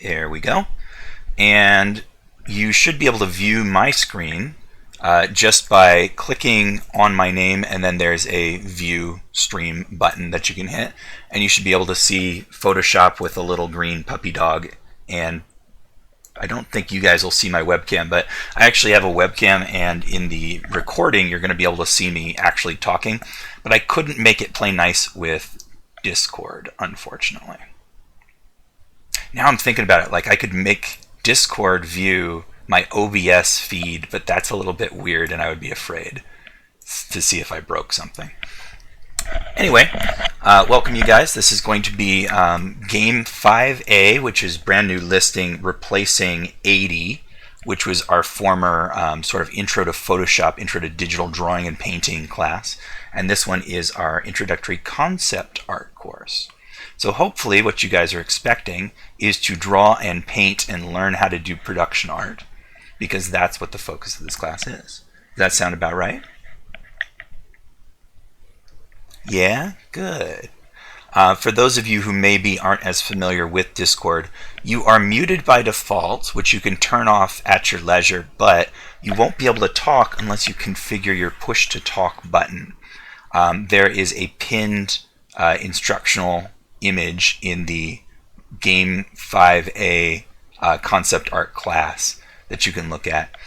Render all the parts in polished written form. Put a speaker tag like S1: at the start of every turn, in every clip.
S1: There we go. And you should be able to view my screen just by clicking on my name, and then there's a view stream button that you can hit, and you should be able to see Photoshop with a little green puppy dog. And I don't think you guys will see my webcam, but I actually have a webcam, and in the recording you're going to be able to see me actually talking, but I couldn't make it play nice with Discord, unfortunately. Now I'm thinking about it, like I could make Discord view my OBS feed, but that's a little bit weird and I would be afraid to see if I broke something. Anyway, welcome you guys. This is going to be GAM5A, which is brand new listing replacing 80, which was our former sort of intro to Photoshop, intro to digital drawing and painting class. And this one is our introductory concept art course. So hopefully what you guys are expecting is to draw and paint and learn how to do production art, because that's what the focus of this class is. Does that sound about right? Yeah? Good. For those of you who maybe aren't as familiar with Discord, you are muted by default, which you can turn off at your leisure, but you won't be able to talk unless you configure your push to talk button. There is a pinned instructional image in the GAM5A concept art class that you can look at.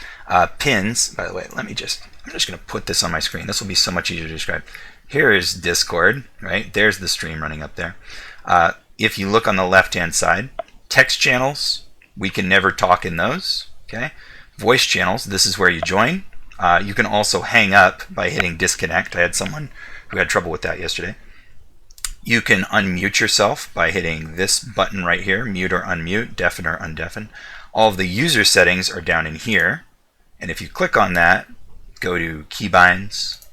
S1: Pins, by the way, I'm just going to put this on my screen. This will be so much easier to describe. Here is Discord, right? There's the stream running up there. If you look on the left-hand side, text channels, we can never talk in those, okay? Voice channels, this is where you join. You can also hang up by hitting disconnect. I had someone who had trouble with that yesterday. You can unmute yourself by hitting this button right here, mute or unmute, deafen or undeafen. All of the user settings are down in here. And if you click on that, go to keybinds,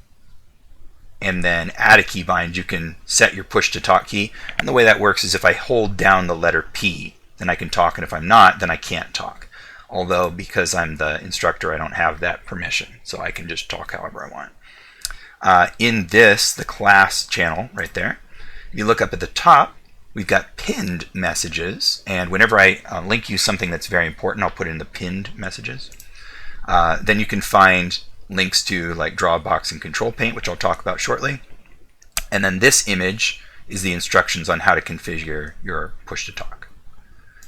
S1: and then add a keybind, you can set your push to talk key. And the way that works is if I hold down the letter P, then I can talk, and if I'm not, then I can't talk. Although, because I'm the instructor, I don't have that permission, so I can just talk however I want. In this, the class channel right there, if you look up at the top, we've got pinned messages, and whenever I link you something that's very important, I'll put it in the pinned messages. Then you can find links to like Drawbox and Control Paint, which I'll talk about shortly. And then this image is the instructions on how to configure your push to talk.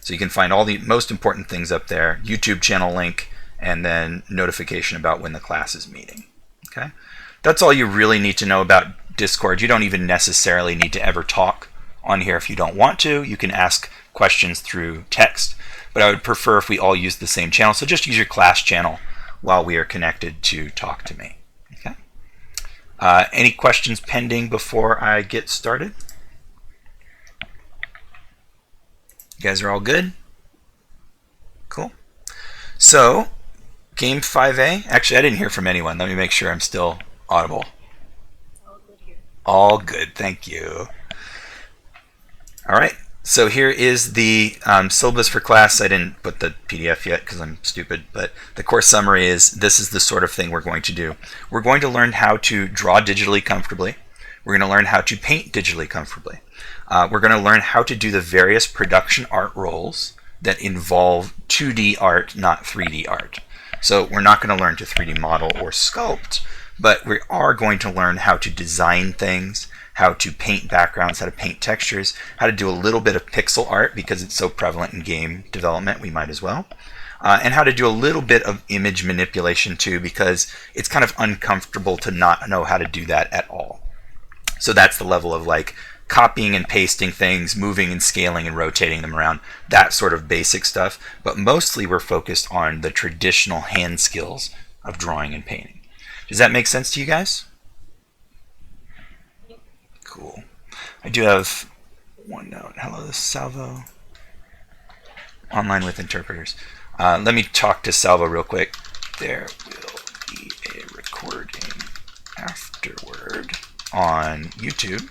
S1: So you can find all the most important things up there, YouTube channel link, and then notification about when the class is meeting. Okay? That's all you really need to know about Discord. You don't even necessarily need to ever talk on here if you don't want to. You can ask questions through text, but I would prefer if we all use the same channel. So just use your class channel while we are connected to talk to me. Okay? Any questions pending before I get started? You guys are all good? Cool. So, GAM5A. Actually, I didn't hear from anyone. Let me make sure I'm still audible.
S2: All good here.
S1: All good, thank you. All right. So here is the syllabus for class. I didn't put the PDF yet because I'm stupid, but the course summary is this is the sort of thing we're going to do. We're going to learn how to draw digitally comfortably. We're going to learn how to paint digitally comfortably. We're going to learn how to do the various production art roles that involve 2D art, not 3D art. So we're not going to learn to 3D model or sculpt, but we are going to learn how to design things, how to paint backgrounds, how to paint textures, how to do a little bit of pixel art because it's so prevalent in game development, we might as well. And how to do a little bit of image manipulation too, because it's kind of uncomfortable to not know how to do that at all. So that's the level of like copying and pasting things, moving and scaling and rotating them around, that sort of basic stuff. But mostly we're focused on the traditional hand skills of drawing and painting. Does that make sense to you guys? Cool. I do have one note. Hello, this is Salvo. Online with interpreters. Let me talk to Salvo real quick. There will be a recording afterward on YouTube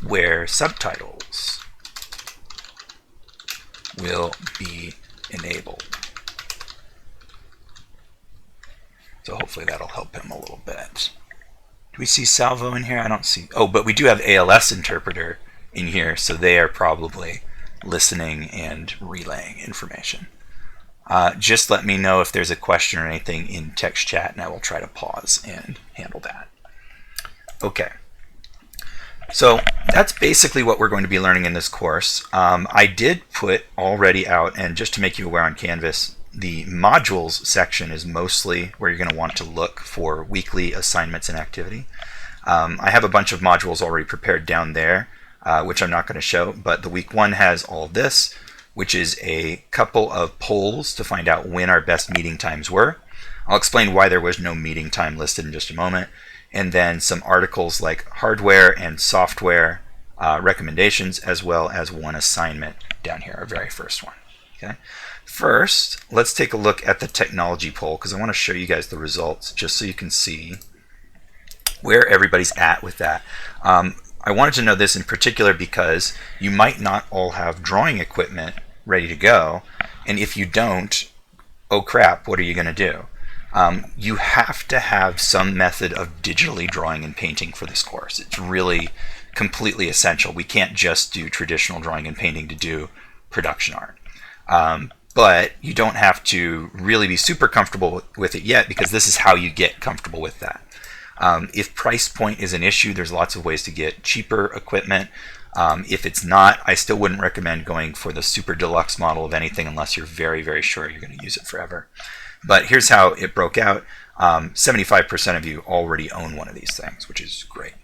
S1: where subtitles will be enabled. So hopefully that'll help him a little bit. Do we see Salvo in here? I don't see. Oh, but we do have ALS interpreter in here, so they are probably listening and relaying information. Just let me know if there's a question or anything in text chat, and I will try to pause and handle that. Okay. So that's basically what we're going to be learning in this course. I did put already out, and just to make you aware on Canvas, the modules section is mostly where you're going to want to look for weekly assignments and activity. I have a bunch of modules already prepared down there, which I'm not going to show, but the week one has all of this, which is a couple of polls to find out when our best meeting times were. I'll explain why there was no meeting time listed in just a moment. And then some articles like hardware and software recommendations, as well as one assignment down here, our very first one. Okay. First, let's take a look at the technology poll, because I want to show you guys the results just so you can see where everybody's at with that. I wanted to know this in particular because you might not all have drawing equipment ready to go, and if you don't, oh crap, what are you going to do? You have to have some method of digitally drawing and painting for this course. It's really completely essential. We can't just do traditional drawing and painting to do production art. But you don't have to really be super comfortable with it yet, because this is how you get comfortable with that. If price point is an issue, there's lots of ways to get cheaper equipment. If it's not, I still wouldn't recommend going for the super deluxe model of anything unless you're very, very sure you're going to use it forever. But here's how it broke out. 75% of you already own one of these things, which is great.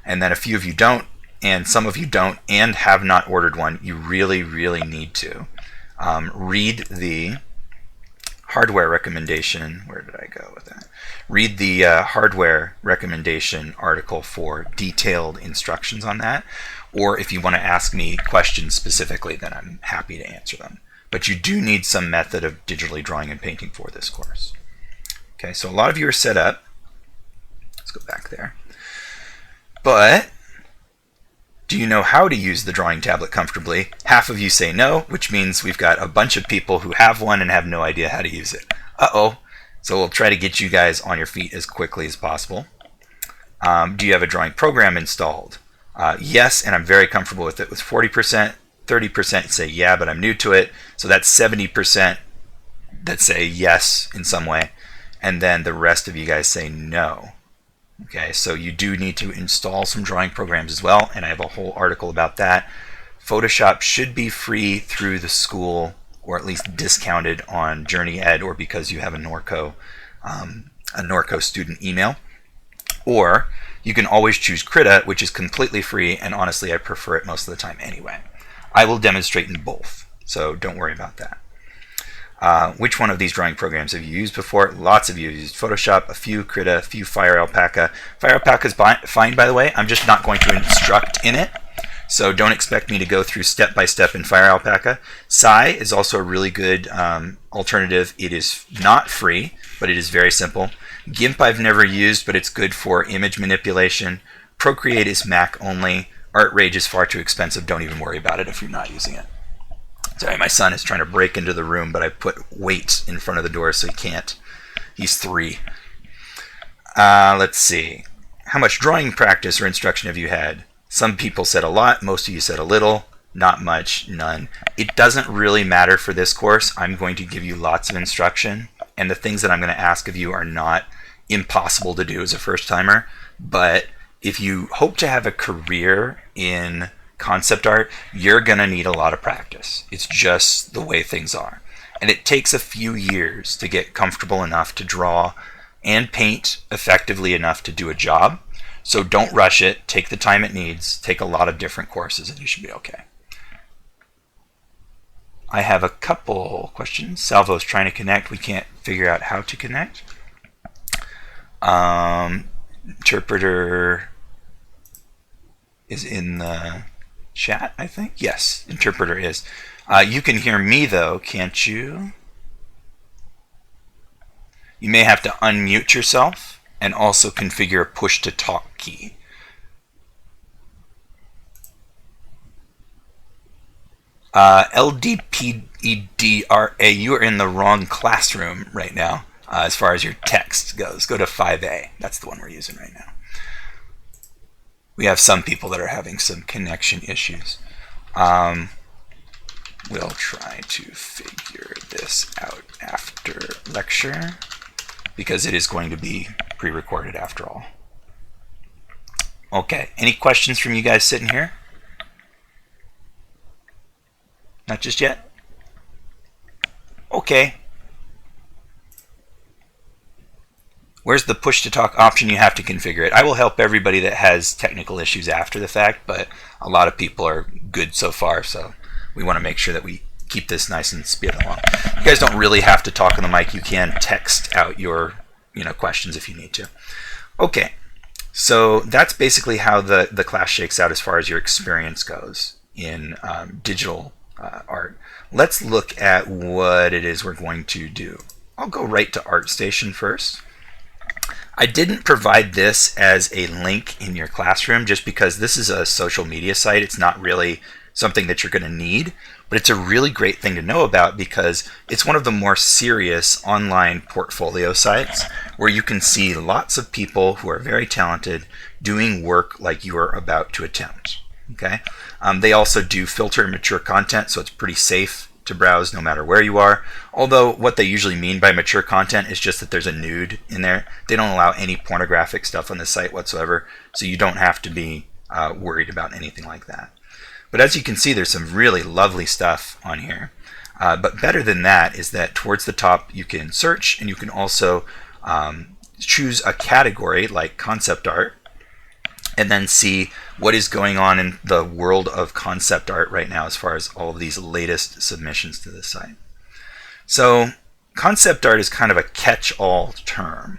S1: And then a few of you don't, and some of you don't and have not ordered one. You really, really need to. Read the hardware recommendation. Where did I go with that? Read the hardware recommendation article for detailed instructions on that. Or if you want to ask me questions specifically, then I'm happy to answer them. But you do need some method of digitally drawing and painting for this course. Okay, so a lot of you are set up. Let's go back there. But do you know how to use the drawing tablet comfortably? Half of you say no, which means we've got a bunch of people who have one and have no idea how to use it. Uh-oh. So we'll try to get you guys on your feet as quickly as possible. Do you have a drawing program installed? Yes, and I'm very comfortable with it. With 40%, 30% say yeah, but I'm new to it. So that's 70% that say yes in some way. And then the rest of you guys say no. Okay, so you do need to install some drawing programs as well, and I have a whole article about that. Photoshop should be free through the school, or at least discounted on Journey Ed, or because you have a Norco student email. Or you can always choose Krita, which is completely free, and honestly I prefer it most of the time anyway. I will demonstrate in both, so don't worry about that. Which one of these drawing programs have you used before? Lots of you have used Photoshop, a few Krita, a few Fire Alpaca. Fire Alpaca is fine, by the way. I'm just not going to instruct in it, so don't expect me to go through step-by-step in Fire Alpaca. Sai is also a really good alternative. It is not free, but it is very simple. GIMP I've never used, but it's good for image manipulation. Procreate is Mac only. ArtRage is far too expensive. Don't even worry about it if you're not using it. Sorry, my son is trying to break into the room, but I put weights in front of the door so he can't. He's 3. Let's see. How much drawing practice or instruction have you had? Some people said a lot. Most of you said a little. Not much. None. It doesn't really matter for this course. I'm going to give you lots of instruction, and the things that I'm going to ask of you are not impossible to do as a first-timer, but if you hope to have a career in concept art, you're going to need a lot of practice. It's just the way things are. And it takes a few years to get comfortable enough to draw and paint effectively enough to do a job. So don't rush it. Take the time it needs. Take a lot of different courses and you should be okay. I have a couple questions. Salvo's trying to connect. We can't figure out how to connect. Interpreter is in the chat, I think. Yes, interpreter is. You can hear me though, can't you? You may have to unmute yourself and also configure a push to talk key. LDPEDRA, you are in the wrong classroom right now as far as your text goes. Go to 5A. That's the one we're using right now. We have some people that are having some connection issues. We'll try to figure this out after lecture, because it is going to be pre-recorded after all. Okay, any questions from you guys sitting here? Not just yet? Okay. Where's the push to talk option? You have to configure it. I will help everybody that has technical issues after the fact, but a lot of people are good so far, so we want to make sure that we keep this nice and speeding along. You guys don't really have to talk on the mic. You can text out your questions if you need to. Okay, so that's basically how the class shakes out as far as your experience goes in digital art. Let's look at what it is we're going to do. I'll go right to ArtStation first. I didn't provide this as a link in your classroom just because this is a social media site. It's not really something that you're going to need, but it's a really great thing to know about because it's one of the more serious online portfolio sites where you can see lots of people who are very talented doing work like you are about to attempt. Okay? They also do filter mature content, so it's pretty safe to browse no matter where you are. Although what they usually mean by mature content is just that there's a nude in there. They don't allow any pornographic stuff on the site whatsoever, so you don't have to be worried about anything like that. But as you can see, there's some really lovely stuff on here. But better than that is that towards the top you can search, and you can also choose a category like concept art, and then see what is going on in the world of concept art right now as far as all of these latest submissions to the site. So concept art is kind of a catch-all term.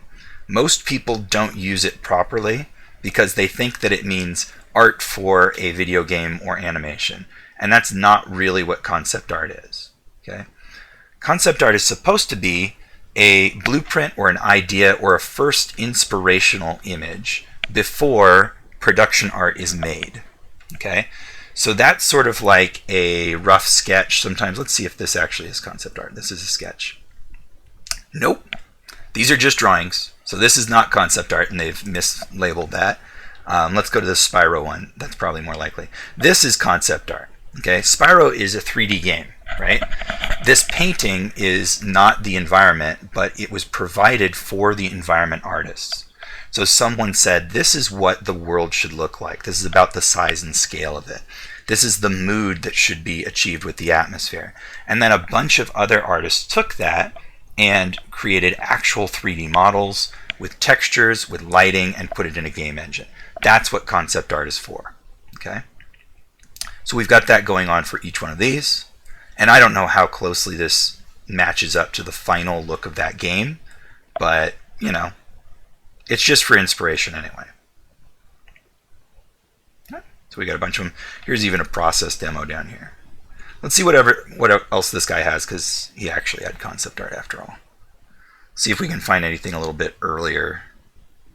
S1: Most people don't use it properly because they think that it means art for a video game or animation, and that's not really what concept art is. Okay? Concept art is supposed to be a blueprint or an idea or a first inspirational image before production art is made. Okay, so that's sort of like a rough sketch. Sometimes, let's see if this actually is concept art. This is a sketch. Nope, these are just drawings. So this is not concept art, and they've mislabeled that. Let's go to the Spyro one. That's probably more likely. This is concept art. Okay, Spyro is a 3D game, right? This painting is not the environment, but it was provided for the environment artists. So someone said, this is what the world should look like. This is about the size and scale of it. This is the mood that should be achieved with the atmosphere. And then a bunch of other artists took that and created actual 3D models with textures, with lighting, and put it in a game engine. That's what concept art is for. Okay? So we've got that going on for each one of these. And I don't know how closely this matches up to the final look of that game, but, it's just for inspiration anyway. So we got a bunch of them. Here's even a process demo down here. Let's see what else this guy has, because he actually had concept art after all. See if we can find anything a little bit earlier,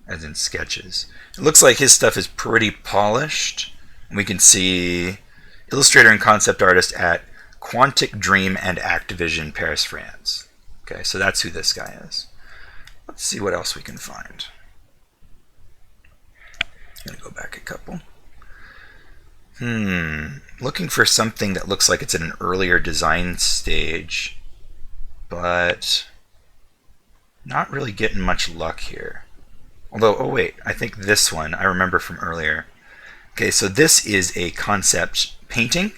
S1: as in sketches. It looks like his stuff is pretty polished. And we can see illustrator and concept artist at Quantic Dream and Activision, Paris, France. Okay, so that's who this guy is. Let's see what else we can find. I'm going to go back a couple. Looking for something that looks like it's at an earlier design stage, but not really getting much luck here. Although, oh wait, I think this one I remember from earlier. Okay, so this is a concept painting.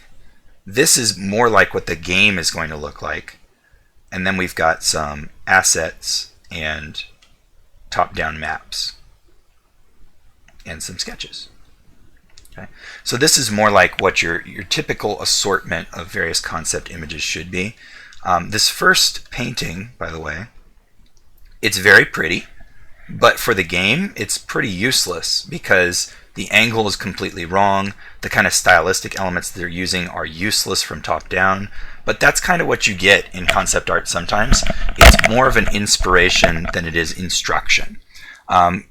S1: This is more like what the game is going to look like. And then we've got some assets and top-down maps and some sketches. Okay. So this is more like what your typical assortment of various concept images should be. This first painting, by the way, it's very pretty, but for the game, it's pretty useless because the angle is completely wrong. The kind of stylistic elements they're using are useless from top down, but that's kind of what you get in concept art sometimes. It's more of an inspiration than it is instruction.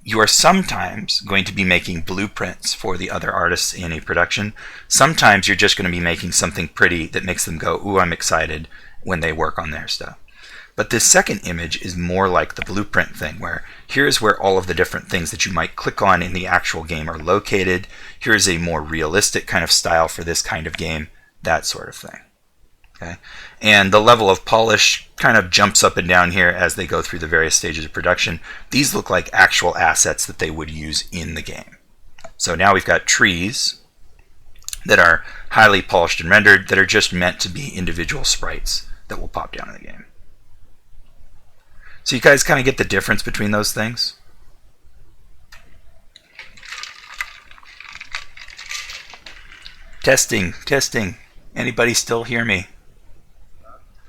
S1: You are sometimes going to be making blueprints for the other artists in a production. Sometimes you're just going to be making something pretty that makes them go, ooh, I'm excited when they work on their stuff. But this second image is more like the blueprint thing, where here's where all of the different things that you might click on in the actual game are located. Here's a more realistic kind of style for this kind of game, that sort of thing. Okay? And the level of polish kind of jumps up and down here as they go through the various stages of production. These look like actual assets that they would use in the game. So now we've got trees that are highly polished and rendered that are just meant to be individual sprites that will pop down in the game. So you guys kind of get the difference between those things? Testing, testing. Anybody still hear me?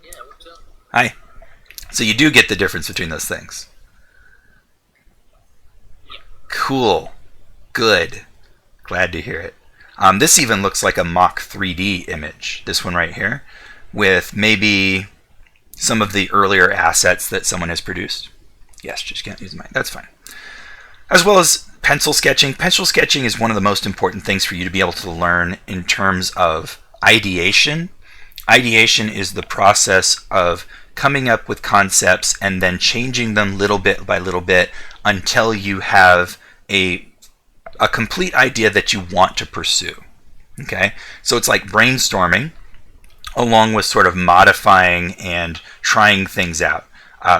S2: Yeah, what's up?
S1: Hi. So you do get the difference between those things. Cool. Good. Glad to hear it. This even looks like a mock 3D image, this one right here, with maybe some of the earlier assets that someone has produced. Yes, just can't use mine. That's fine. As well as pencil sketching. Pencil sketching is one of the most important things for you to be able to learn in terms of ideation. Ideation is the process of coming up with concepts and then changing them little bit by little bit until you have a complete idea that you want to pursue. Okay? So it's like brainstorming along with sort of modifying and trying things out.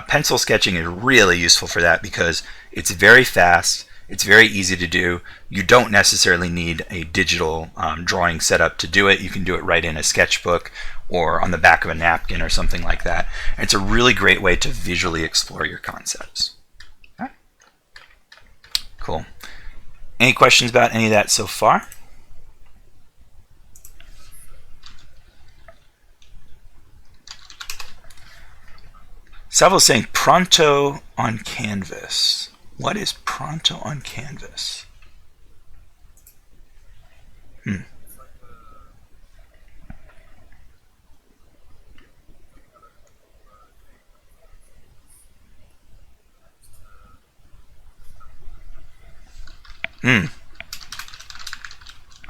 S1: Pencil sketching is really useful for that because it's very fast, it's very easy to do. You don't necessarily need a digital drawing setup to do it. You can do it right in a sketchbook or on the back of a napkin or something like that. And it's a really great way to visually explore your concepts. Okay. Cool. Any questions about any of that so far? Salvo's saying pronto on canvas. What is pronto on canvas?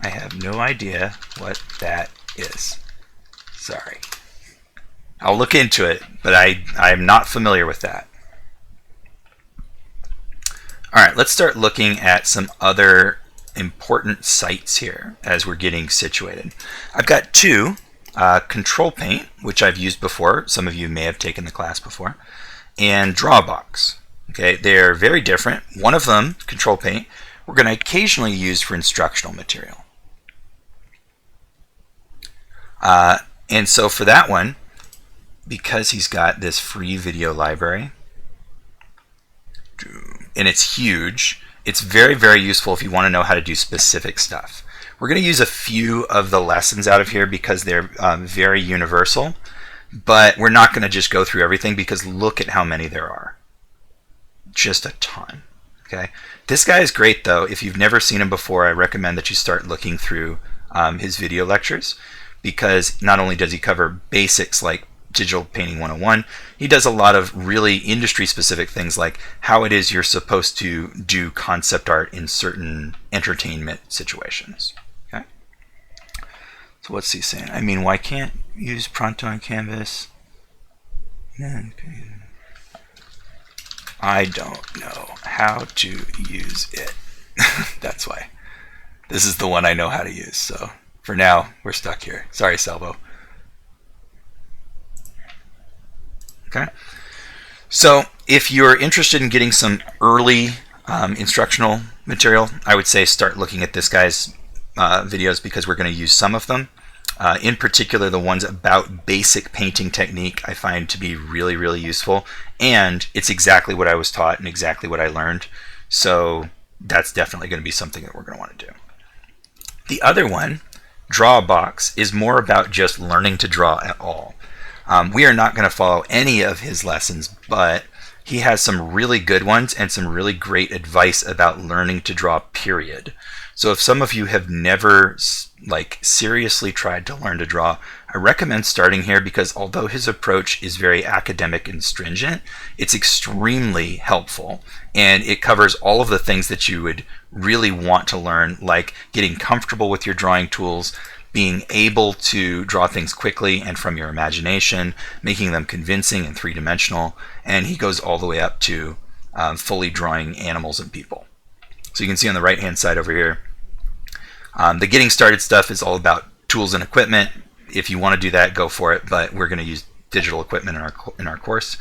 S1: I have no idea what that is. Sorry. I'll look into it, but I'm not familiar with that. Alright, let's start looking at some other important sites here as we're getting situated. I've got two, Control Paint, which I've used before. Some of you may have taken the class before, and Drawbox. Okay, they're very different. One of them, Control Paint, we're going to occasionally use for instructional material. And so for that one, because he's got this free video library, and it's huge, it's very, very useful if you want to know how to do specific stuff. We're going to use a few of the lessons out of here because they're very universal, but we're not going to just go through everything because look at how many there are. Just a ton. Okay. This guy is great though. If you've never seen him before, I recommend that you start looking through his video lectures, because not only does he cover basics like Digital Painting 101, he does a lot of really industry-specific things like how it is you're supposed to do concept art in certain entertainment situations. Okay? So what's he saying? I mean, why can't you use Pronto on Canvas? I don't know how to use it. That's why. This is the one I know how to use, so for now, we're stuck here. Sorry, Salvo. Okay. So if you're interested in getting some early instructional material, I would say start looking at this guy's videos because we're going to use some of them. In particular, the ones about basic painting technique I find to be really, really useful. And it's exactly what I was taught and exactly what I learned. So that's definitely going to be something that we're going to want to do. The other one, Drawbox, is more about just learning to draw at all. We are not going to follow any of his lessons, but he has some really good ones and some really great advice about learning to draw, period. So if some of you have never seriously tried to learn to draw, I recommend starting here because although his approach is very academic and stringent, it's extremely helpful and it covers all of the things that you would really want to learn, like getting comfortable with your drawing tools, being able to draw things quickly and from your imagination, making them convincing and three-dimensional, and he goes all the way up to fully drawing animals and people. So you can see on the right-hand side over here, the getting started stuff is all about tools and equipment. if you want to do that, go for it. But we're going to use digital equipment in our course.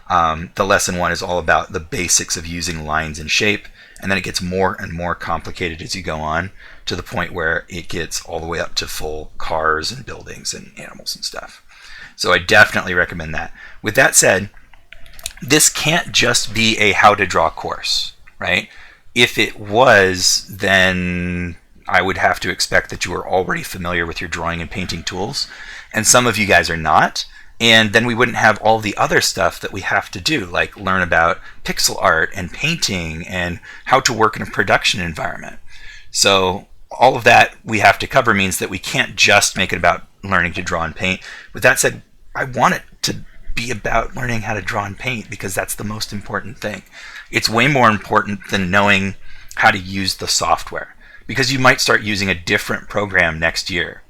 S1: The lesson 1 is all about the basics of using lines and shape, and then it gets more and more complicated as you go on, to the point where it gets all the way up to full cars and buildings and animals and stuff. So I definitely recommend that. With that said, this can't just be a how to draw course, right? If it was, then I would have to expect that you are already familiar with your drawing and painting tools, and some of you guys are not, and then we wouldn't have all the other stuff that we have to do, like learn about pixel art and painting and how to work in a production environment. So all of that we have to cover means that we can't just make it about learning to draw and paint. With that said, I want it to be about learning how to draw and paint because that's the most important thing. It's way more important than knowing how to use the software, because you might start using a different program next year.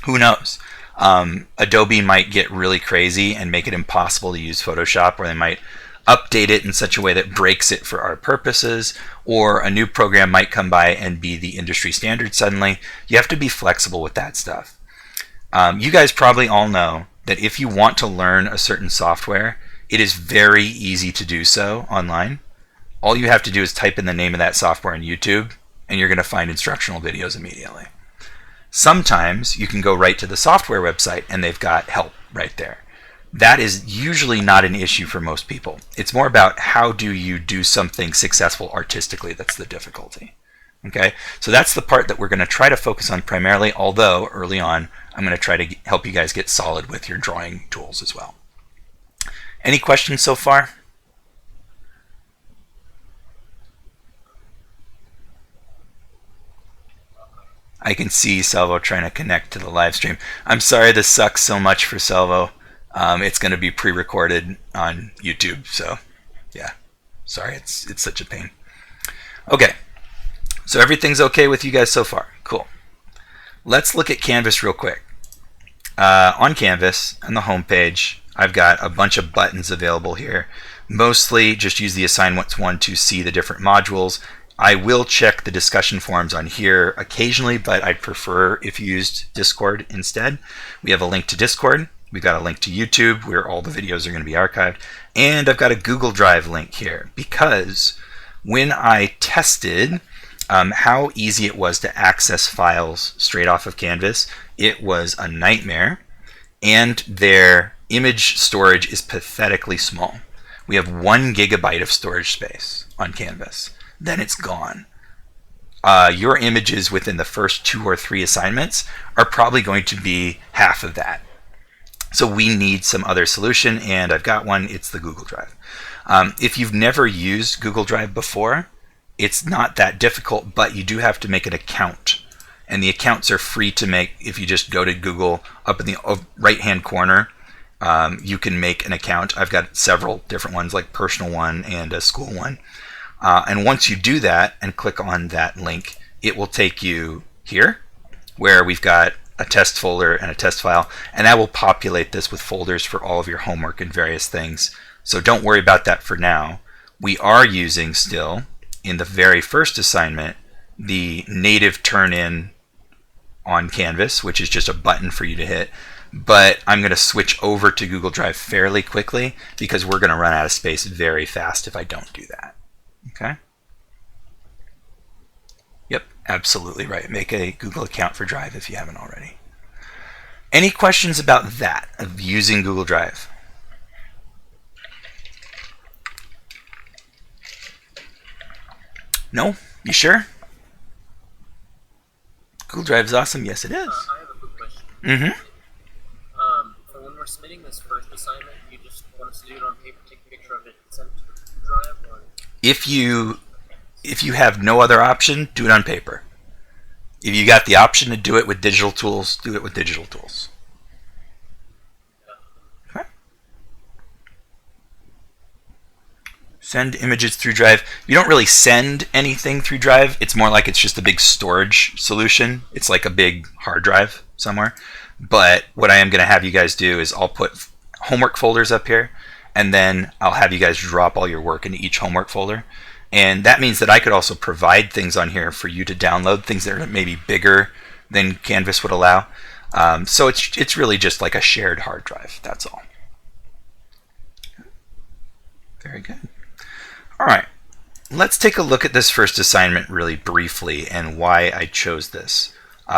S1: Who knows? Adobe might get really crazy and make it impossible to use Photoshop, or they might update it in such a way that breaks it for our purposes, or a new program might come by and be the industry standard suddenly. You have to be flexible with that stuff. You guys probably all know that if you want to learn a certain software, it is very easy to do so online. All you have to do is type in the name of that software in YouTube, and you're going to find instructional videos immediately. Sometimes you can go right to the software website and they've got help right there. That is usually not an issue for most people. It's more about how do you do something successful artistically that's the difficulty. Okay, so that's the part that we're going to try to focus on primarily, although early on I'm going to try to help you guys get solid with your drawing tools as well. Any questions so far? I can see Salvo trying to connect to the live stream. I'm sorry this sucks so much for Salvo. It's going to be pre-recorded on YouTube, so yeah, sorry, it's such a pain. Okay, so everything's okay with you guys so far. Cool. Let's look at Canvas real quick. On Canvas, on the home page, I've got a bunch of buttons available here. Mostly just use the assignments one to see the different modules. I will check the discussion forums on here occasionally, but I'd prefer if you used Discord instead. We have a link to Discord. We've got a link to YouTube where all the videos are going to be archived. And I've got a Google Drive link here because when I tested how easy it was to access files straight off of Canvas, it was a nightmare, and their image storage is pathetically small. We have 1 gigabyte of storage space on Canvas. Then it's gone. Your images within the first 2 or 3 assignments are probably going to be half of that. So we need some other solution, and I've got one. It's the Google Drive. If you've never used Google Drive before, it's not that difficult, but you do have to make an account. And the accounts are free to make. If you just go to Google, up in the right-hand corner, you can make an account. I've got several different ones, like personal one and a school one. And once you do that and click on that link, it will take you here, where we've got a test folder and a test file, and that will populate this with folders for all of your homework and various things. So don't worry about that for now. We are using still, in the very first assignment, the native turn-in on Canvas, which is just a button for you to hit. But I'm going to switch over to Google Drive fairly quickly because we're going to run out of space very fast if I don't do that. Okay? Yep, absolutely right. Make a Google account for Drive if you haven't already. Any questions about that, of using Google Drive? No? You sure? Google Drive is awesome. Yes, it is.
S2: I have a quick question. For when we're submitting this first assignment, you just want us to do it on paper, take a picture of it, and send it to the Drive? Or?
S1: If you have no other option, do it on paper. If you got the option to do it with digital tools, do it with digital tools. Okay. Send images through Drive. You don't really send anything through Drive. It's more like it's just a big storage solution. It's like a big hard drive somewhere. But what I am going to have you guys do is I'll put homework folders up here, and then I'll have you guys drop all your work into each homework folder. And that means that I could also provide things on here for you to download, things that are maybe bigger than Canvas would allow. So it's really just like a shared hard drive. That's all. Very good. All right. Let's take a look at this first assignment really briefly and why I chose this.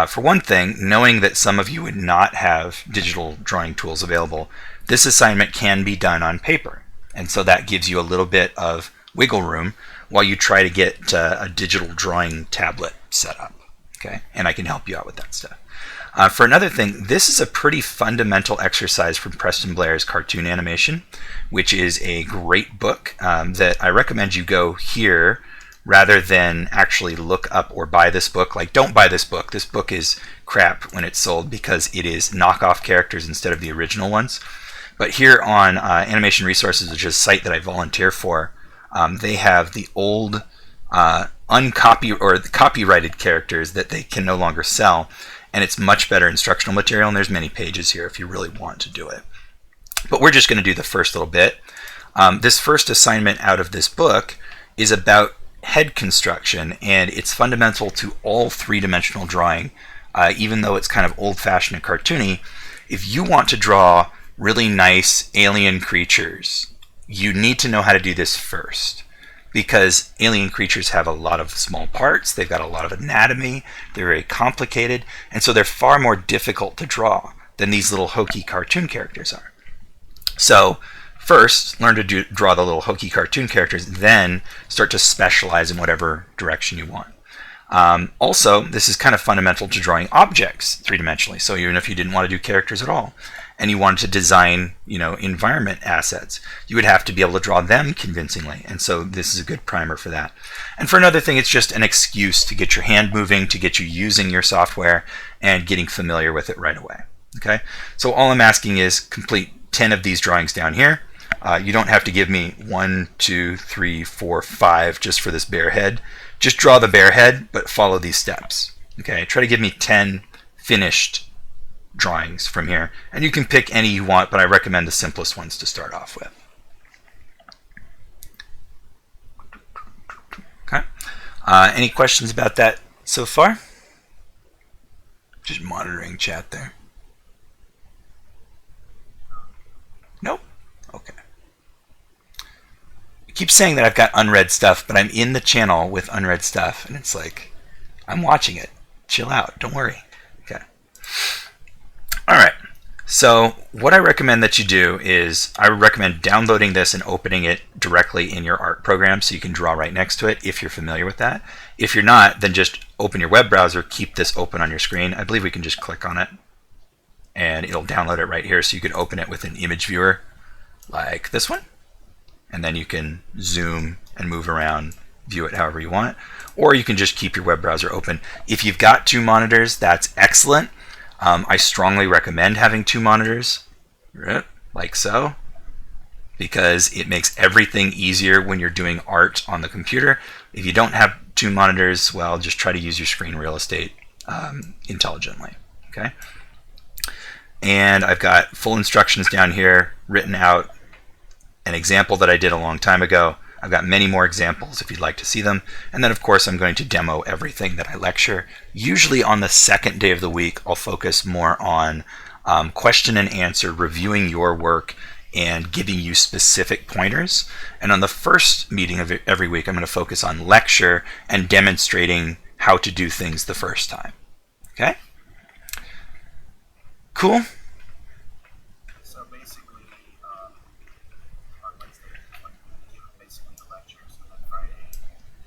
S1: For one thing, knowing that some of you would not have digital drawing tools available, this assignment can be done on paper. And so that gives you a little bit of wiggle room while you try to get a digital drawing tablet set up. Okay? And I can help you out with that stuff. For another thing, this is a pretty fundamental exercise from Preston Blair's Cartoon Animation, which is a great book that I recommend you go here rather than actually look up or buy this book. Like, don't buy this book. This book is crap when it's sold because it is knockoff characters instead of the original ones. But here on Animation Resources, which is a site that I volunteer for, they have the old copyrighted characters that they can no longer sell. And it's much better instructional material, and there's many pages here if you really want to do it. But we're just going to do the first little bit. This first assignment out of this book is about head construction, and it's fundamental to all three-dimensional drawing, even though it's kind of old-fashioned and cartoony. If you want to draw really nice alien creatures, you need to know how to do this first. Because alien creatures have a lot of small parts, they've got a lot of anatomy, they're very complicated, and so they're far more difficult to draw than these little hokey cartoon characters are. So first, learn to draw the little hokey cartoon characters, then start to specialize in whatever direction you want. Also, this is kind of fundamental to drawing objects three-dimensionally, so even if you didn't want to do characters at all, and you wanted to design, environment assets, you would have to be able to draw them convincingly. And so this is a good primer for that. And for another thing, it's just an excuse to get your hand moving, to get you using your software and getting familiar with it right away. Okay? So all I'm asking is complete 10 of these drawings down here. You don't have to give me 1, 2, 3, 4, 5 just for this bear head. Just draw the bear head, but follow these steps. Okay? Try to give me 10 finished drawings from here, and you can pick any you want, but I recommend the simplest ones to start off with. Okay. Any questions about that so far? Just monitoring chat there. Nope. Okay. I keep saying that I've got unread stuff, but I'm in the channel with unread stuff, and it's like, I'm watching it. Chill out. Don't worry. Okay. All right, so what I recommend that you do is I recommend downloading this and opening it directly in your art program so you can draw right next to it if you're familiar with that. If you're not, then just open your web browser, keep this open on your screen. I believe we can just click on it and it'll download it right here, so you can open it with an image viewer like this one, and then you can zoom and move around, view it however you want, or you can just keep your web browser open. If you've got 2 monitors, that's excellent. I strongly recommend having 2 monitors, like so, because it makes everything easier when you're doing art on the computer. If you don't have 2 monitors, well, just try to use your screen real estate intelligently, okay? And I've got full instructions down here written out, an example that I did a long time ago. I've got many more examples if you'd like to see them. And then, of course, I'm going to demo everything that I lecture. Usually on the second day of the week, I'll focus more on question and answer, reviewing your work, and giving you specific pointers. And on the first meeting of every week, I'm going to focus on lecture and demonstrating how to do things the first time. Okay? Cool?
S2: So basically, on Wednesday, basically the lectures, and then Friday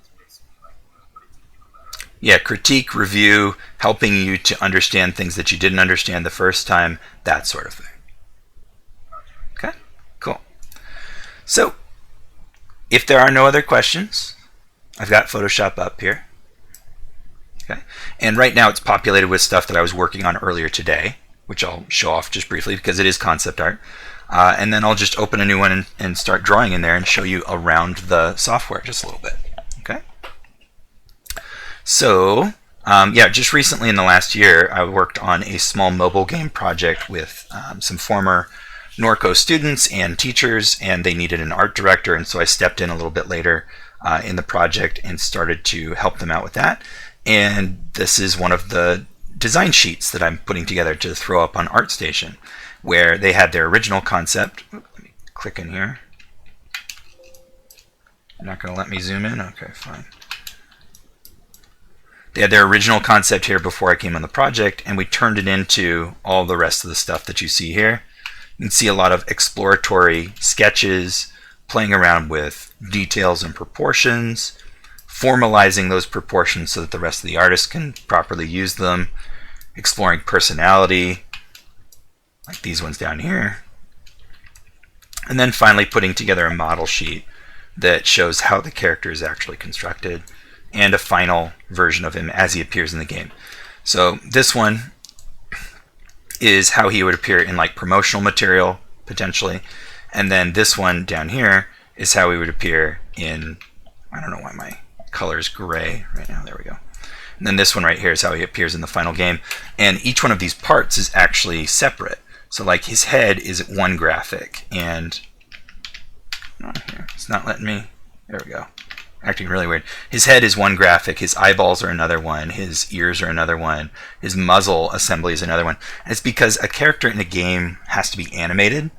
S2: is basically like critique.
S1: Yeah, critique, review, helping you to understand things that you didn't understand the first time, that sort of thing. Okay, cool. So, if there are no other questions, I've got Photoshop up here. Okay, and right now it's populated with stuff that I was working on earlier today, which I'll show off just briefly because it is concept art. And then I'll just open a new one and start drawing in there and show you around the software just a little bit. Okay. So, yeah, just recently in the last year, I worked on a small mobile game project with some former Norco students and teachers, and they needed an art director, and so I stepped in a little bit later in the project and started to help them out with that. And this is one of the design sheets that I'm putting together to throw up on ArtStation, where they had their original concept. Let me click in here. You're not going to let me zoom in? Okay, fine. They had their original concept here before I came on the project, and we turned it into all the rest of the stuff that you see here. You can see a lot of exploratory sketches, playing around with details and proportions, formalizing those proportions so that the rest of the artist can properly use them, exploring personality, like these ones down here, and then finally putting together a model sheet that shows how the character is actually constructed, and a final version of him as he appears in the game. So this one is how he would appear in like promotional material, potentially, and then this one down here is how he would appear in, I don't know why my color is gray right now, there we go. And then this one right here is how he appears in the final game, and each one of these parts is actually separate. So like his head is one graphic, and here, it's not letting me, there we go. Acting really weird. His head is one graphic, his eyeballs are another one, his ears are another one, his muzzle assembly is another one. And it's because a character in a game has to be animated,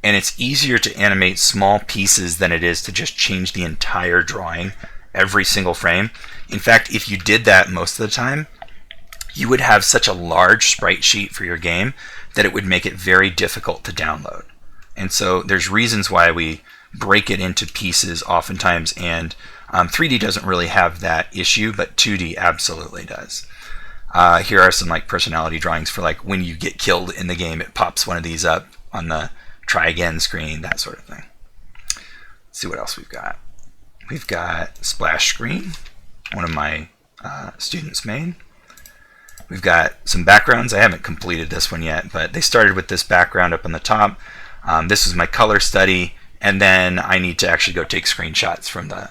S1: and it's easier to animate small pieces than it is to just change the entire drawing every single frame. In fact, if you did that most of the time, you would have such a large sprite sheet for your game that it would make it very difficult to download. And so there's reasons why we break it into pieces oftentimes, and 3D doesn't really have that issue, but 2D absolutely does. Here are some like personality drawings for like when you get killed in the game, it pops one of these up on the try again screen, that sort of thing. Let's see what else we've got. We've got splash screen, one of my students made. We've got some backgrounds. I haven't completed this one yet, but they started with this background up on the top. This was my color study, and then I need to actually go take screenshots from the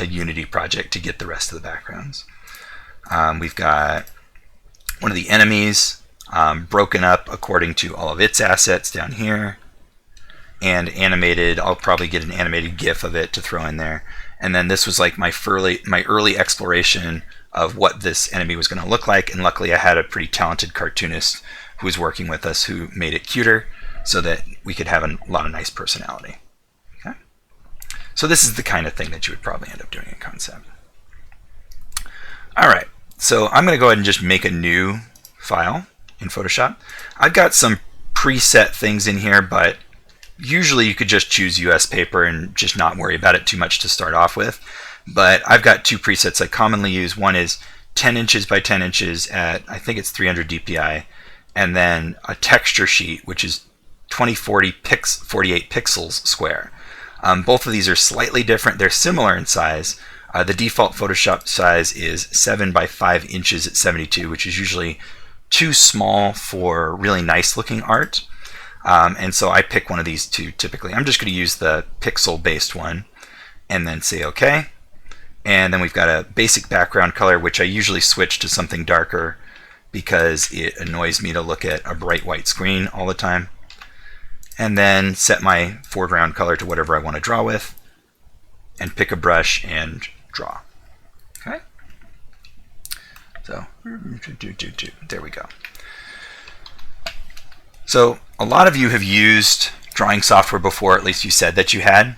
S1: Unity project to get the rest of the backgrounds. We've got one of the enemies broken up according to all of its assets down here, and animated. I'll probably get an animated GIF of it to throw in there. And then this was like my early exploration of what this enemy was going to look like, and luckily I had a pretty talented cartoonist who was working with us who made it cuter so that we could have a lot of nice personality. Okay? So this is the kind of thing that you would probably end up doing in concept. Alright, so I'm going to go ahead and just make a new file in Photoshop. I've got some preset things in here, but usually you could just choose US paper and just not worry about it too much to start off with. But I've got two presets I commonly use. One is 10 inches by 10 inches at, I think it's 300 dpi, and then a texture sheet, which is 2040 48 pixels square. Both of these are slightly different. They're similar in size. The default Photoshop size is 7 by 5 inches at 72, which is usually too small for really nice looking art. And so I pick one of these two typically. I'm just going to use the pixel based one and then say OK. And then we've got a basic background color, which I usually switch to something darker because it annoys me to look at a bright white screen all the time. And then set my foreground color to whatever I want to draw with, and pick a brush and draw. Okay? So, there we go. So, a lot of you have used drawing software before, at least you said that you had.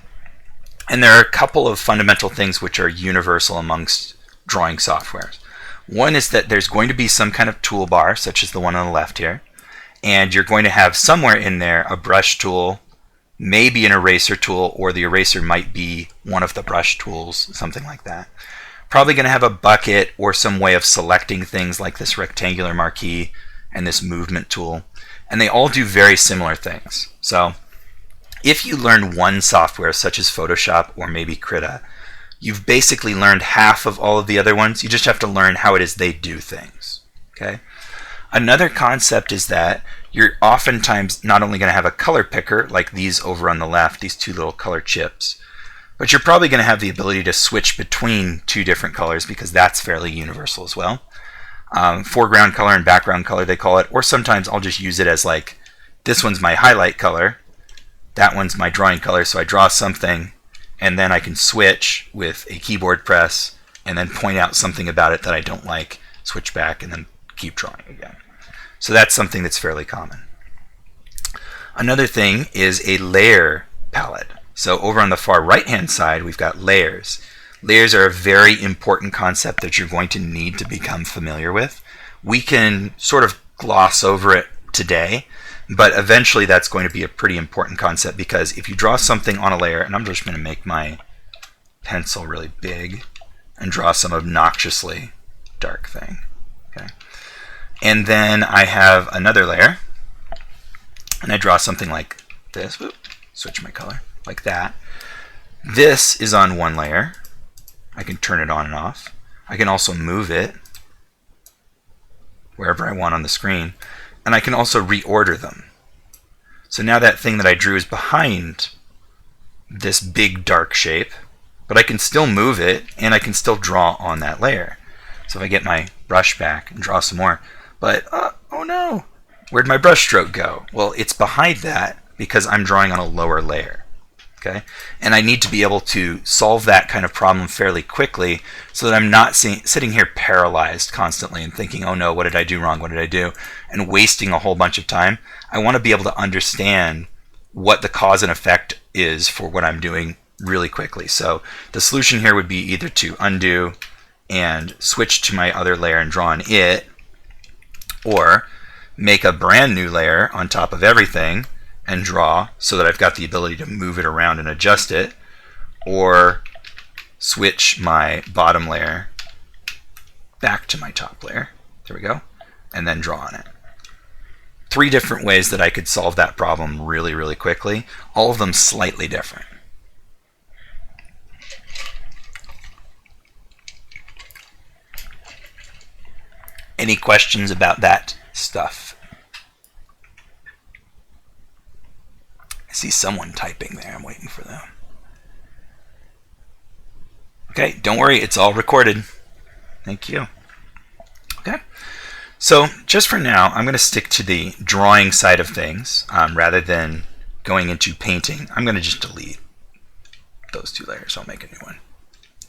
S1: And there are a couple of fundamental things which are universal amongst drawing softwares. One is that there's going to be some kind of toolbar, such as the one on the left here, and you're going to have somewhere in there a brush tool, maybe an eraser tool, or the eraser might be one of the brush tools, something like that. Probably going to have a bucket or some way of selecting things like this rectangular marquee and this movement tool. And they all do very similar things. So if you learn one software such as Photoshop or maybe Krita, you've basically learned half of all of the other ones. You just have to learn how it is they do things. Okay? Another concept is that you're oftentimes not only going to have a color picker like these over on the left, these two little color chips, but you're probably going to have the ability to switch between two different colors because that's fairly universal as well. Foreground color and background color they call it, or sometimes I'll just use it as like, this one's my highlight color, that one's my drawing color, so I draw something and then I can switch with a keyboard press and then point out something about it that I don't like, switch back, and then keep drawing again. So that's something that's fairly common. Another thing is a layer palette. So over on the far right hand side, we've got layers. Layers are a very important concept that you're going to need to become familiar with. We can sort of gloss over it today, but eventually that's going to be a pretty important concept, because if you draw something on a layer, and I'm just going to make my pencil really big and draw some obnoxiously dark thing. Okay. And then I have another layer, and I draw something like this. Whoop, switch my color, like that. This is on one layer. I can turn it on and off. I can also move it wherever I want on the screen, and I can also reorder them. So now that thing that I drew is behind this big dark shape, but I can still move it, and I can still draw on that layer. So if I get my brush back and draw some more, but oh no, where'd my brush stroke go? Well, it's behind that because I'm drawing on a lower layer. Okay, and I need to be able to solve that kind of problem fairly quickly, so that I'm not sitting here paralyzed constantly and thinking, oh no, what did I do wrong? What did I do? And wasting a whole bunch of time. I want to be able to understand what the cause and effect is for what I'm doing really quickly. So the solution here would be either to undo and switch to my other layer and draw on it, or make a brand new layer on top of everything and draw so that I've got the ability to move it around and adjust it, or switch my bottom layer back to my top layer. There we go. And then draw on it. 3 different ways that I could solve that problem really, really quickly, all of them slightly different. Any questions about that stuff? I see someone typing there. I'm waiting for them. Okay, don't worry, it's all recorded. Thank you. Okay, so just for now, I'm going to stick to the drawing side of things rather than going into painting. I'm going to just delete those 2 layers. I'll make a new one.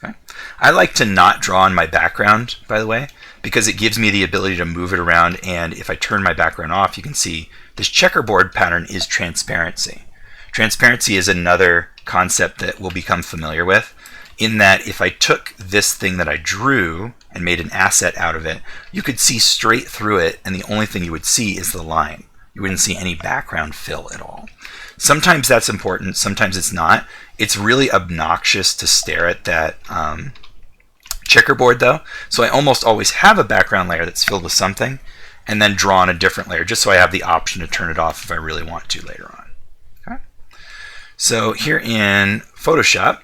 S1: Okay. I like to not draw on my background, by the way, because it gives me the ability to move it around, and if I turn my background off, you can see this checkerboard pattern is transparency. Transparency is another concept that we'll become familiar with, in that if I took this thing that I drew and made an asset out of it, you could see straight through it, and the only thing you would see is the line. You wouldn't see any background fill at all. Sometimes that's important, sometimes it's not. It's really obnoxious to stare at that checkerboard though, so I almost always have a background layer that's filled with something, and then draw on a different layer, just so I have the option to turn it off if I really want to later on. Okay. So here in Photoshop,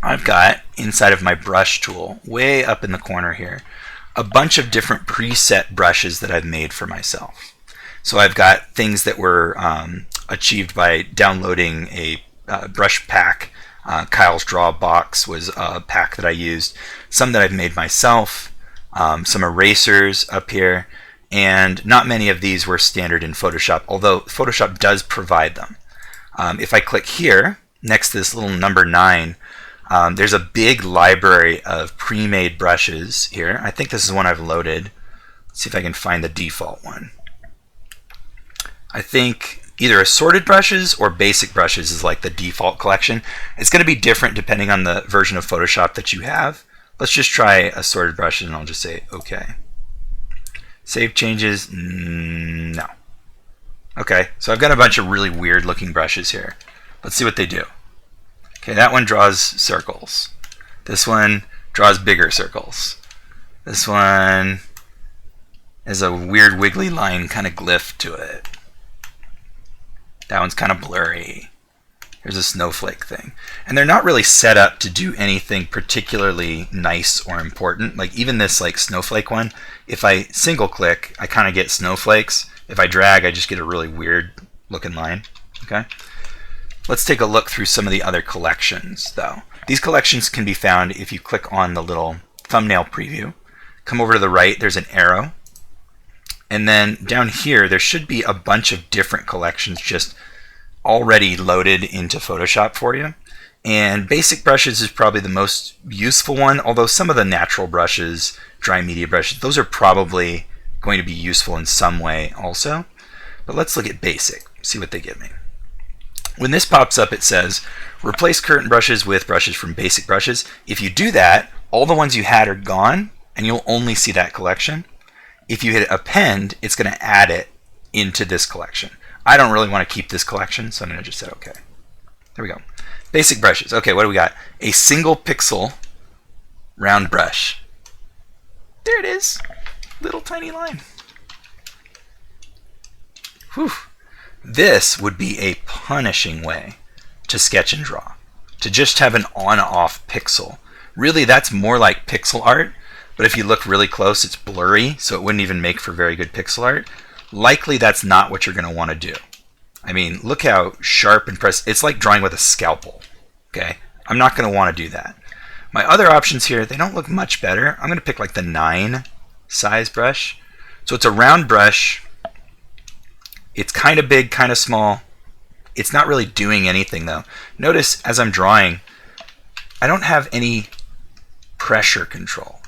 S1: I've got, inside of my brush tool, way up in the corner here, a bunch of different preset brushes that I've made for myself. So I've got things that were achieved by downloading a brush pack. Kyle's Draw Box was a pack that I used. Some that I've made myself, some erasers up here, and not many of these were standard in Photoshop, although Photoshop does provide them. If I click here, next to this little number 9, there's a big library of pre-made brushes here. I think this is one I've loaded. Let's see if I can find the default one. I think either assorted brushes or basic brushes is like the default collection. It's going to be different depending on the version of Photoshop that you have. Let's just try assorted brushes, and I'll just say OK. Save changes? No. Okay, so I've got a bunch of really weird looking brushes here. Let's see what they do. Okay, that one draws circles. This one draws bigger circles. This one has a weird wiggly line kind of glyph to it. That one's kind of blurry. Here's a snowflake thing. And they're not really set up to do anything particularly nice or important. Like even this like snowflake one, if I single click, I kind of get snowflakes. If I drag, I just get a really weird looking line. Okay. Let's take a look through some of the other collections though. These collections can be found if you click on the little thumbnail preview. Come over to the right, there's an arrow. And then down here, there should be a bunch of different collections just already loaded into Photoshop for you. And basic brushes is probably the most useful one, although some of the natural brushes, dry media brushes, those are probably going to be useful in some way also. But let's look at basic, see what they give me. When this pops up, it says, replace current brushes with brushes from basic brushes. If you do that, all the ones you had are gone, and you'll only see that collection. If you hit append, it's going to add it into this collection. I don't really want to keep this collection, so I'm going to just say OK. There we go. Basic brushes. Okay, what do we got? A single pixel round brush. There it is. Little tiny line. Whew. This would be a punishing way to sketch and draw. To just have an on-off pixel. Really, that's more like pixel art, but if you look really close, it's blurry, so it wouldn't even make for very good pixel art. Likely that's not what you're going to want to do. I mean, look how sharp and precise. It's like drawing with a scalpel. Okay, I'm not going to want to do that. My other options here, they don't look much better. I'm going to pick like the 9 size brush. So it's a round brush. It's kind of big, kind of small. It's not really doing anything though. Notice as I'm drawing, I don't have any pressure control.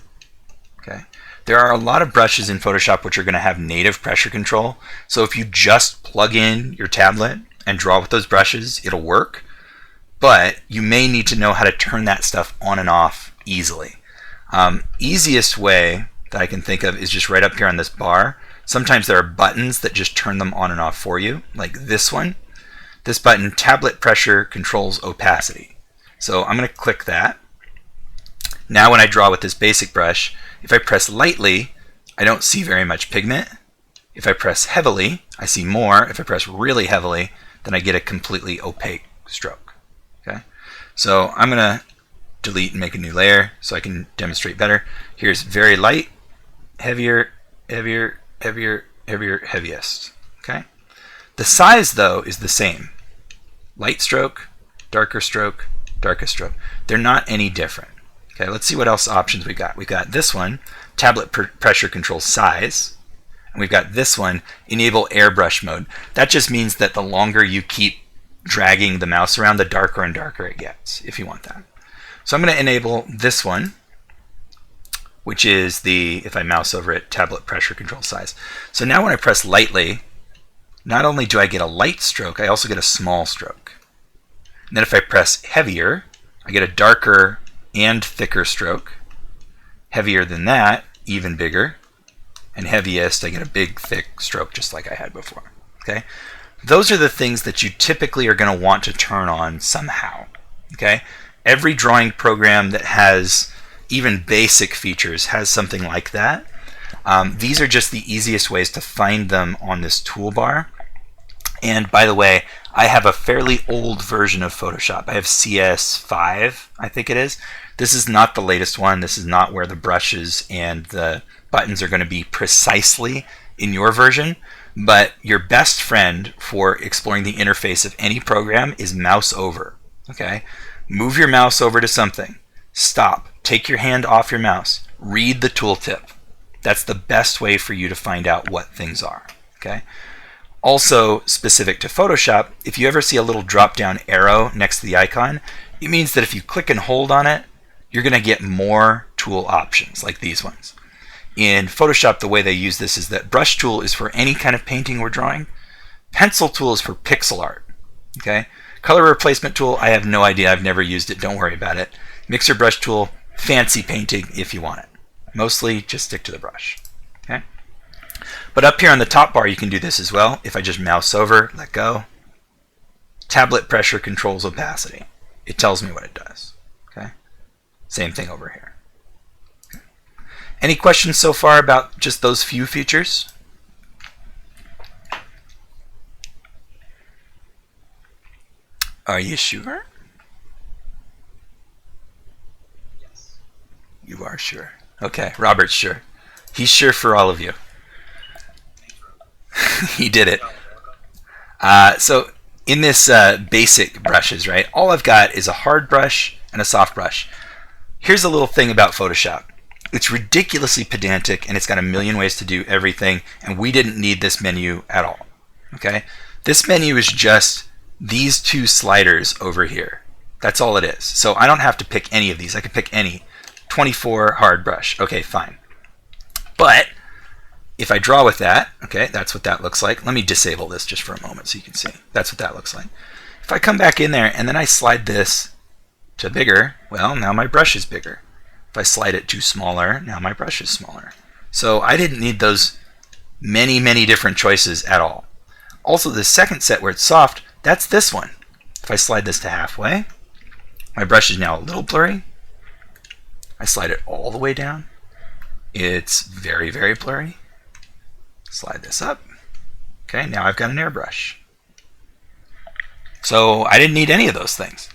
S1: Okay. There are a lot of brushes in Photoshop which are going to have native pressure control. So if you just plug in your tablet and draw with those brushes, it'll work. But you may need to know how to turn that stuff on and off easily. Easiest way that I can think of is just right up here on this bar. Sometimes there are buttons that just turn them on and off for you, like this one. This button, tablet pressure controls opacity. So I'm going to click that. Now when I draw with this basic brush, if I press lightly, I don't see very much pigment. If I press heavily, I see more. If I press really heavily, then I get a completely opaque stroke. Okay? So I'm going to delete and make a new layer so I can demonstrate better. Here's very light, heavier, heavier, heavier, heavier, heaviest. Okay? The size, though, is the same. Light stroke, darkest stroke. They're not any different. Okay, let's see what else options we got. We've got this one, tablet pressure control size. And we've got this one, enable airbrush mode. That just means that the longer you keep dragging the mouse around, the darker and darker it gets, if you want that. So I'm going to enable this one, which is the, if I mouse over it, tablet pressure control size. So now when I press lightly, not only do I get a light stroke, I also get a small stroke. And then if I press heavier, I get a darker and thicker stroke. Heavier than that, even bigger. And heaviest, I get a big, thick stroke just like I had before. Okay? Those are the things that you typically are going to want to turn on somehow. Okay? Every drawing program that has even basic features has something like that. These are just the easiest ways to find them on this toolbar. And by the way, I have a fairly old version of Photoshop. I have CS5, I think it is. This is not the latest one. This is not where the brushes and the buttons are going to be precisely in your version. But your best friend for exploring the interface of any program is mouse over. Okay? Move your mouse over to something. Stop. Take your hand off your mouse. Read the tooltip. That's the best way for you to find out what things are. Okay? Also, specific to Photoshop, if you ever see a little drop-down arrow next to the icon, it means that if you click and hold on it, you're going to get more tool options, like these ones. In Photoshop, the way they use this is that brush tool is for any kind of painting we're drawing. Pencil tool is for pixel art. Okay? Color replacement tool, I have no idea. I've never used it. Don't worry about it. Mixer brush tool, fancy painting if you want it. Mostly just stick to the brush. Okay? But up here on the top bar, you can do this as well. If I just mouse over, let go. Tablet pressure controls opacity. It tells me what it does. Okay? Same thing over here. Okay. Any questions so far about just those few features? Are you sure?
S2: Yes.
S1: You are sure. Okay, Robert's sure. He's sure for all of you. He did it. So in this basic brushes, right, all I've got is a hard brush and a soft brush. Here's a little thing about Photoshop. It's ridiculously pedantic, and it's got a million ways to do everything, and we didn't need this menu at all. Okay? This menu is just these two sliders over here. That's all it is. So I don't have to pick any of these. I could pick any. 24 hard brush. Okay, fine. But if I draw with that, okay, that's what that looks like. Let me disable this just for a moment so you can see. That's what that looks like. If I come back in there and then I slide this to bigger, well, now my brush is bigger. If I slide it to smaller, now my brush is smaller. So I didn't need those many, many different choices at all. Also, the second set where it's soft, that's this one. If I slide this to halfway, my brush is now a little blurry. I slide it all the way down. It's very, very blurry. Slide this up. Okay, now I've got an airbrush. So I didn't need any of those things.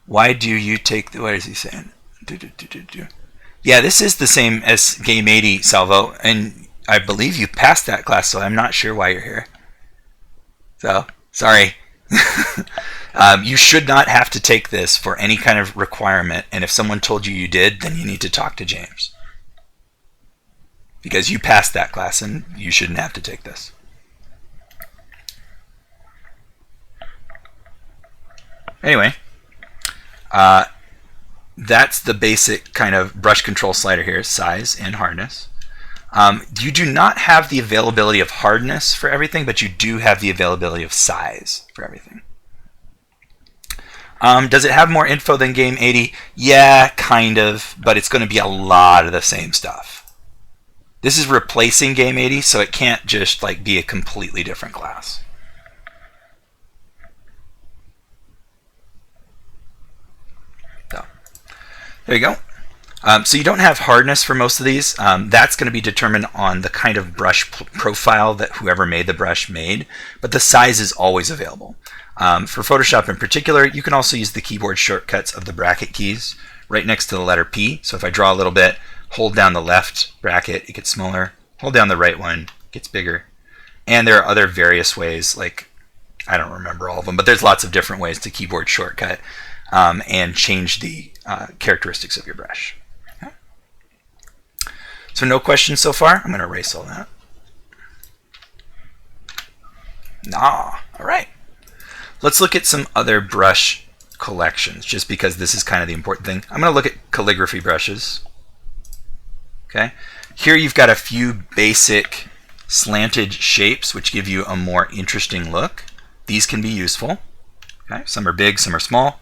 S1: Why do you take the, what is he saying? Yeah, this is the same as GAM5A Salvo, and I believe you passed that class, so I'm not sure why you're here. So, sorry. You should not have to take this for any kind of requirement, and if someone told you you did, then you need to talk to James. Because you passed that class, and you shouldn't have to take this. Anyway, that's the basic kind of brush control slider here, size and hardness. You do not have the availability of hardness for everything, but you do have the availability of size for everything. Does it have more info than GAM5A? Yeah, kind of, but it's going to be a lot of the same stuff. This is replacing GAM5A, so it can't just like be a completely different class. So, there you go. So you don't have hardness for most of these. That's going to be determined on the kind of brush profile that whoever made the brush made, but the size is always available. For Photoshop in particular, you can also use the keyboard shortcuts of the bracket keys right next to the letter P. So if I draw a little bit, hold down the left bracket, it gets smaller. Hold down the right one, it gets bigger. And there are other various ways, like, I don't remember all of them, but there's lots of different ways to keyboard shortcut and change the characteristics of your brush. Okay. So no questions so far? I'm going to erase all that. All right. Let's look at some other brush collections, just because this is kind of the important thing. I'm going to look at calligraphy brushes. Okay. Here you've got a few basic slanted shapes which give you a more interesting look. These can be useful. Okay. Some are big, some are small.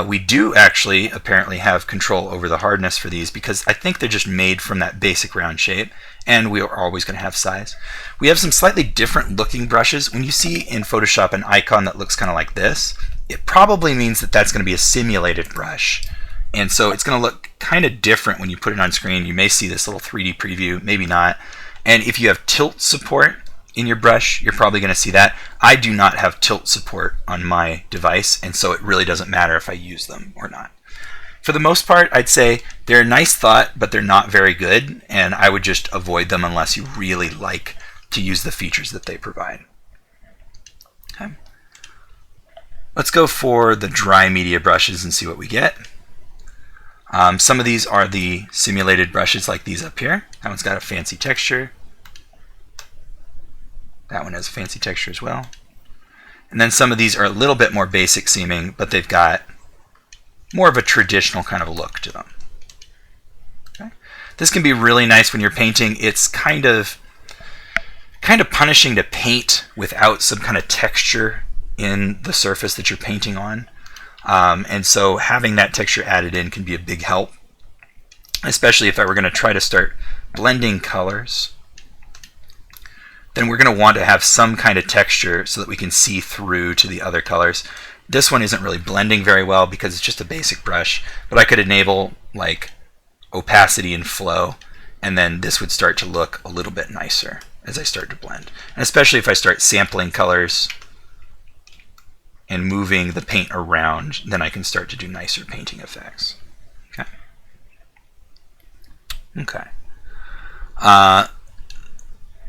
S1: We do actually apparently have control over the hardness for these because I think they're just made from that basic round shape, and we are always going to have size. We have some slightly different looking brushes. When you see in Photoshop an icon that looks kind of like this, it probably means that that's going to be a simulated brush. And so it's going to look kind of different when you put it on screen. You may see this little 3D preview, maybe not. And if you have tilt support in your brush, you're probably going to see that. I do not have tilt support on my device, and so it really doesn't matter if I use them or not. For the most part, I'd say they're a nice thought, but they're not very good, and I would just avoid them unless you really like to use the features that they provide. Okay. Let's go for the dry media brushes and see what we get. Some of these are the simulated brushes like these up here. That one's got a fancy texture. That one has a fancy texture as well. And then some of these are a little bit more basic seeming, but they've got more of a traditional kind of look to them. Okay. This can be really nice when you're painting. It's kind of punishing to paint without some kind of texture in the surface that you're painting on. And so having that texture added in can be a big help, especially if I were going to try to start blending colors. Then we're going to want to have some kind of texture so that we can see through to the other colors. This one isn't really blending very well because it's just a basic brush, but I could enable like opacity and flow, and then this would start to look a little bit nicer as I start to blend. And especially if I start sampling colors and moving the paint around, then I can start to do nicer painting effects. Okay. Okay.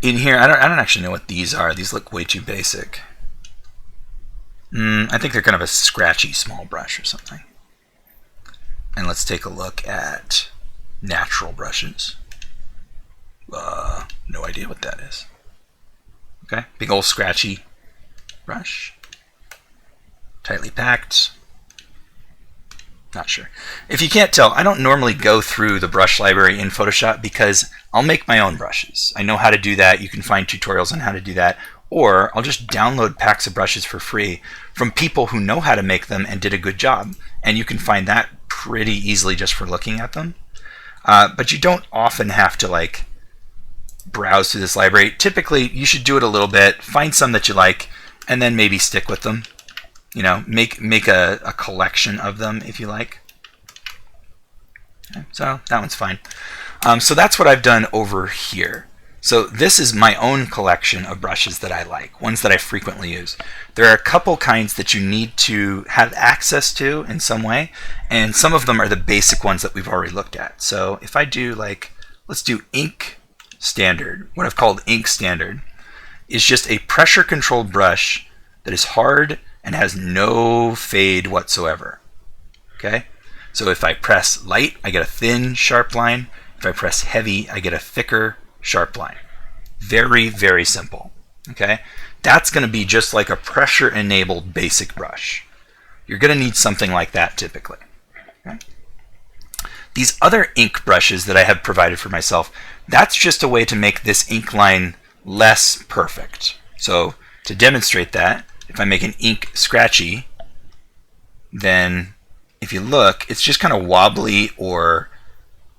S1: In here, I don't actually know what these are. These look way too basic. I think they're kind of a scratchy small brush or something. And let's take a look at natural brushes. No idea what that is. Okay, big old scratchy brush. tightly packed. Not sure. If you can't tell, I don't normally go through the brush library in Photoshop because I'll make my own brushes. I know how to do that. You can find tutorials on how to do that. Or I'll just download packs of brushes for free from people who know how to make them and did a good job. And you can find that pretty easily just for looking at them. But you don't often have to like browse through this library. Typically, you should do it a little bit, find some that you like, and then maybe stick with them. You know, make a collection of them if you like. Okay, so that one's fine. So that's what I've done over here. So this is my own collection of brushes that I like, ones that I frequently use. There are a couple kinds that you need to have access to in some way, and some of them are the basic ones that we've already looked at. So if I do like, let's do ink standard. What I've called ink standard is just a pressure controlled brush that is hard and has no fade whatsoever. Okay? So if I press light, I get a thin, sharp line. If I press heavy, I get a thicker, sharp line. Very, very simple. Okay? That's going to be just like a pressure-enabled basic brush. You're going to need something like that typically. Okay? These other ink brushes that I have provided for myself, that's just a way to make this ink line less perfect. So to demonstrate that, if I make an ink scratchy, then if you look, it's just kind of wobbly or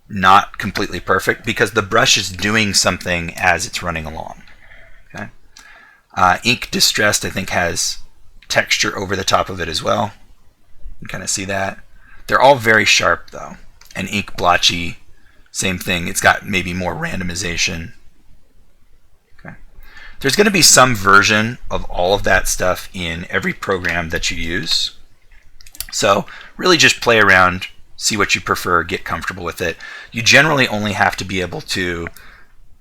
S1: not completely perfect because the brush is doing something as it's running along. Okay? Ink distressed, I think, has texture over the top of it as well. You can kind of see that. They're all very sharp though. And ink blotchy, same thing. It's got maybe more randomization. There's going to be some version of all of that stuff in every program that you use. So really just play around, see what you prefer, get comfortable with it. You generally only have to be able to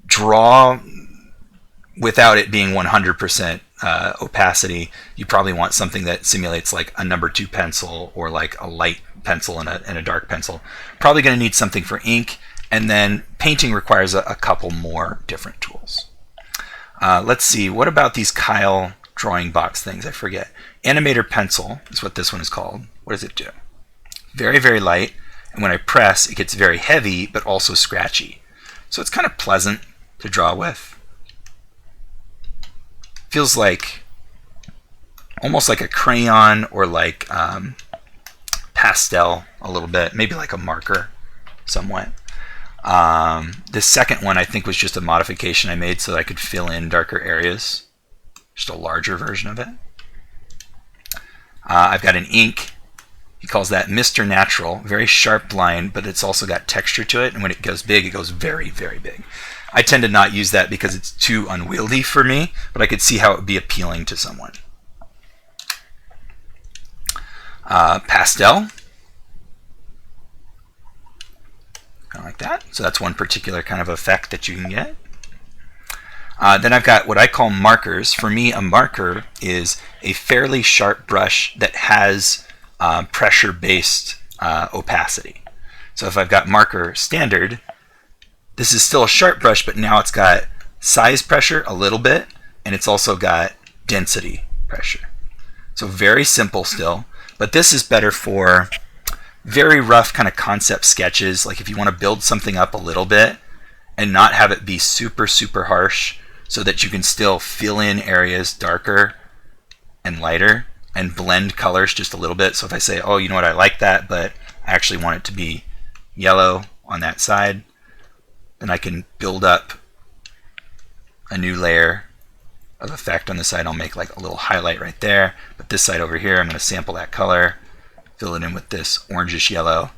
S1: draw without it being 100% opacity. You probably want something that simulates like a number 2 pencil or like a light pencil and a dark pencil. Probably going to need something for ink, and then painting requires a couple more different tools. Let's see, what about these Kyle drawing box things? I forget. Animator pencil is what this one is called. What does it do? Very, very light, and when I press, it gets very heavy, but also scratchy. So it's kind of pleasant to draw with. Feels like almost like a crayon or like pastel a little bit, maybe like a marker somewhat. This second one I think was just a modification I made so that I could fill in darker areas. Just a larger version of it. I've got an ink. He calls that Mr. Natural. Very sharp line, but it's also got texture to it, and when it goes big, it goes very, very big. I tend to not use that because it's too unwieldy for me, but I could see how it would be appealing to someone. Pastel. Kind of like that. So that's one particular kind of effect that you can get. Then I've got what I call markers. For me, a marker is a fairly sharp brush that has pressure-based opacity. So if I've got marker standard, this is still a sharp brush, but now it's got size pressure a little bit, and it's also got density pressure. So very simple still, but this is better for very rough kind of concept sketches, like if you want to build something up a little bit and not have it be super, super harsh so that you can still fill in areas darker and lighter and blend colors just a little bit. So if I say, oh, you know what, I like that, but I actually want it to be yellow on that side, then I can build up a new layer of effect on the side. I'll make like a little highlight right there, but this side over here, I'm going to sample that color, fill it in with this orangish yellow.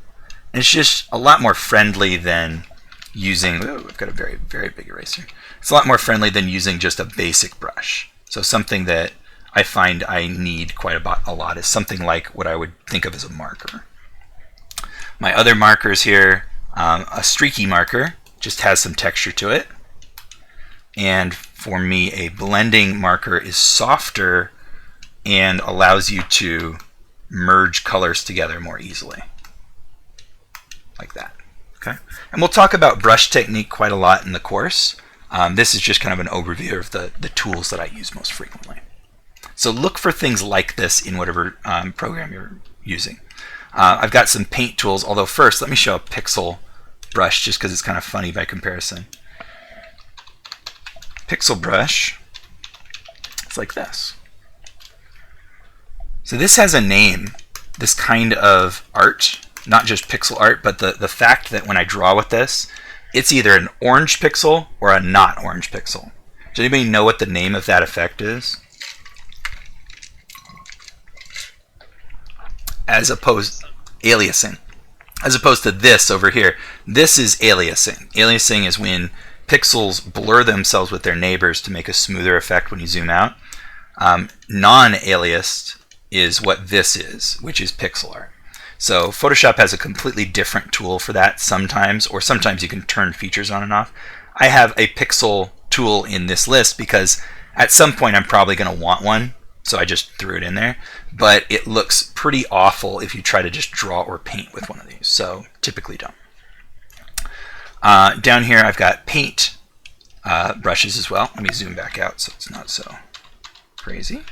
S1: And it's just a lot more friendly than using, ooh, I've got a very, very big eraser. It's a lot more friendly than using just a basic brush. So something that I find I need quite a lot is something like what I would think of as a marker. My other markers here, a streaky marker, just has some texture to it. And for me, a blending marker is softer and allows you to merge colors together more easily. Like that. Okay? And we'll talk about brush technique quite a lot in the course. This is just kind of an overview of the tools that I use most frequently. So look for things like this in whatever program you're using. I've got some paint tools, although first let me show a pixel brush just because it's kind of funny by comparison. Pixel brush, it's like this. So this has a name, this kind of art, not just pixel art, but the fact that when I draw with this, it's either an orange pixel or a not orange pixel. Does anybody know what the name of that effect is? As opposed, aliasing. As opposed to this over here, this is aliasing. Aliasing is when pixels blur themselves with their neighbors to make a smoother effect when you zoom out. Non-aliased is what this is, which is pixel art. So Photoshop has a completely different tool for that sometimes, or sometimes you can turn features on and off. I have a pixel tool in this list because at some point I'm probably going to want one, so I just threw it in there. But it looks pretty awful if you try to just draw or paint with one of these, so typically don't. Down here I've got paint brushes as well. Let me zoom back out so it's not so crazy.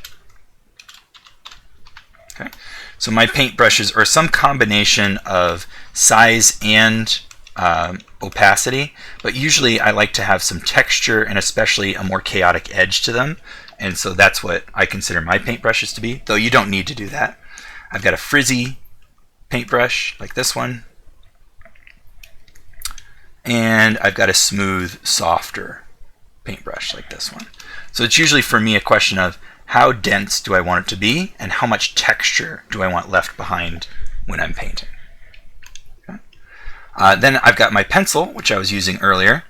S1: Okay, so my paint brushes are some combination of size and opacity, but usually I like to have some texture and especially a more chaotic edge to them, and so that's what I consider my paint brushes to be, though you don't need to do that. I've got a frizzy paintbrush like this one, and I've got a smooth, softer paintbrush like this one. So it's usually for me a question of how dense do I want it to be and how much texture do I want left behind when I'm painting. Okay. Then I've got my pencil, which I was using earlier.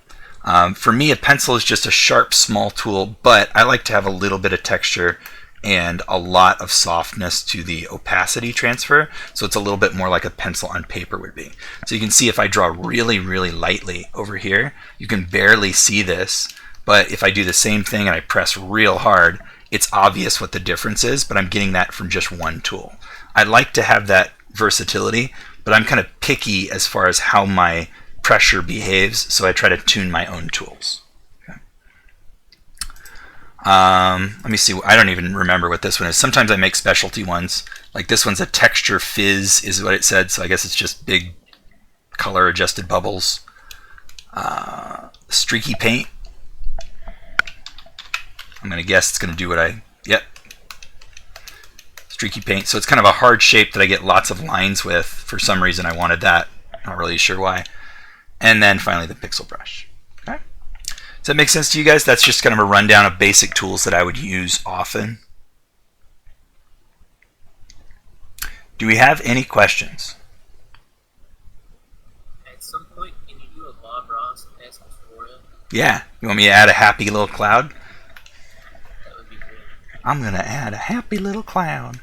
S1: For me, a pencil is just a sharp, small tool, but I like to have a little bit of texture and a lot of softness to the opacity transfer, so it's a little bit more like a pencil on paper would be. So you can see if I draw really, really lightly over here, you can barely see this, but if I do the same thing and I press real hard, it's obvious what the difference is, but I'm getting that from just one tool. I like to have that versatility, but I'm kind of picky as far as how my pressure behaves, so I try to tune my own tools. Okay. Let me see, I don't even remember what this one is. Sometimes I make specialty ones. Like this one's a texture fizz is what it said, so I guess it's just big color adjusted bubbles. Streaky paint. I'm going to guess it's going to do what yep. Streaky paint. So it's kind of a hard shape that I get lots of lines with. For some reason I wanted that. Not really sure why. And then finally the pixel brush. Okay. Does that make sense to you guys? That's just kind of a rundown of basic tools that I would use often. Do we have any questions?
S2: At some point, can you do a Bob Ross esque tutorial?
S1: Yeah. You want me to add a happy little cloud? I'm going to add a happy little cloud.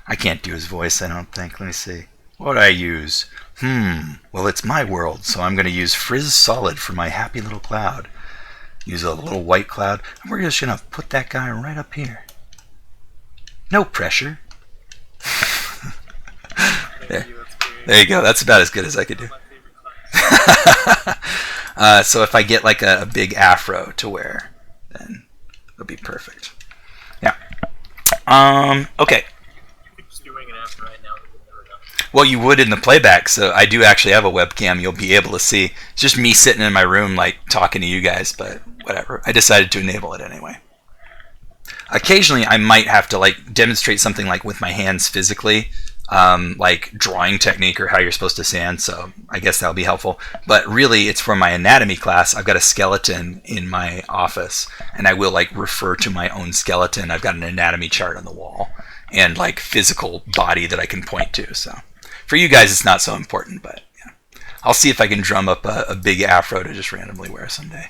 S1: I can't do his voice, I don't think. Let me see. What do I use? Well, it's my world, so I'm going to use Frizz Solid for my happy little cloud. Use a little white cloud, and we're just going to put that guy right up here. No pressure. There you go. That's about as good as I could do. So if I get like a big afro to wear, then it'll be perfect. Yeah. Okay. Well, you would in the playback, so I do actually have a webcam you'll be able to see. It's just me sitting in my room, like, talking to you guys, but whatever. I decided to enable it anyway. Occasionally, I might have to, like, demonstrate something, like, with my hands physically, like drawing technique or how you're supposed to sand, so I guess that'll be helpful. But really, it's for my anatomy class. I've got a skeleton in my office, and I will, like, refer to my own skeleton. I've got an anatomy chart on the wall and, like, physical body that I can point to, so... For you guys, it's not so important, but yeah. I'll see if I can drum up a big afro to just randomly wear someday.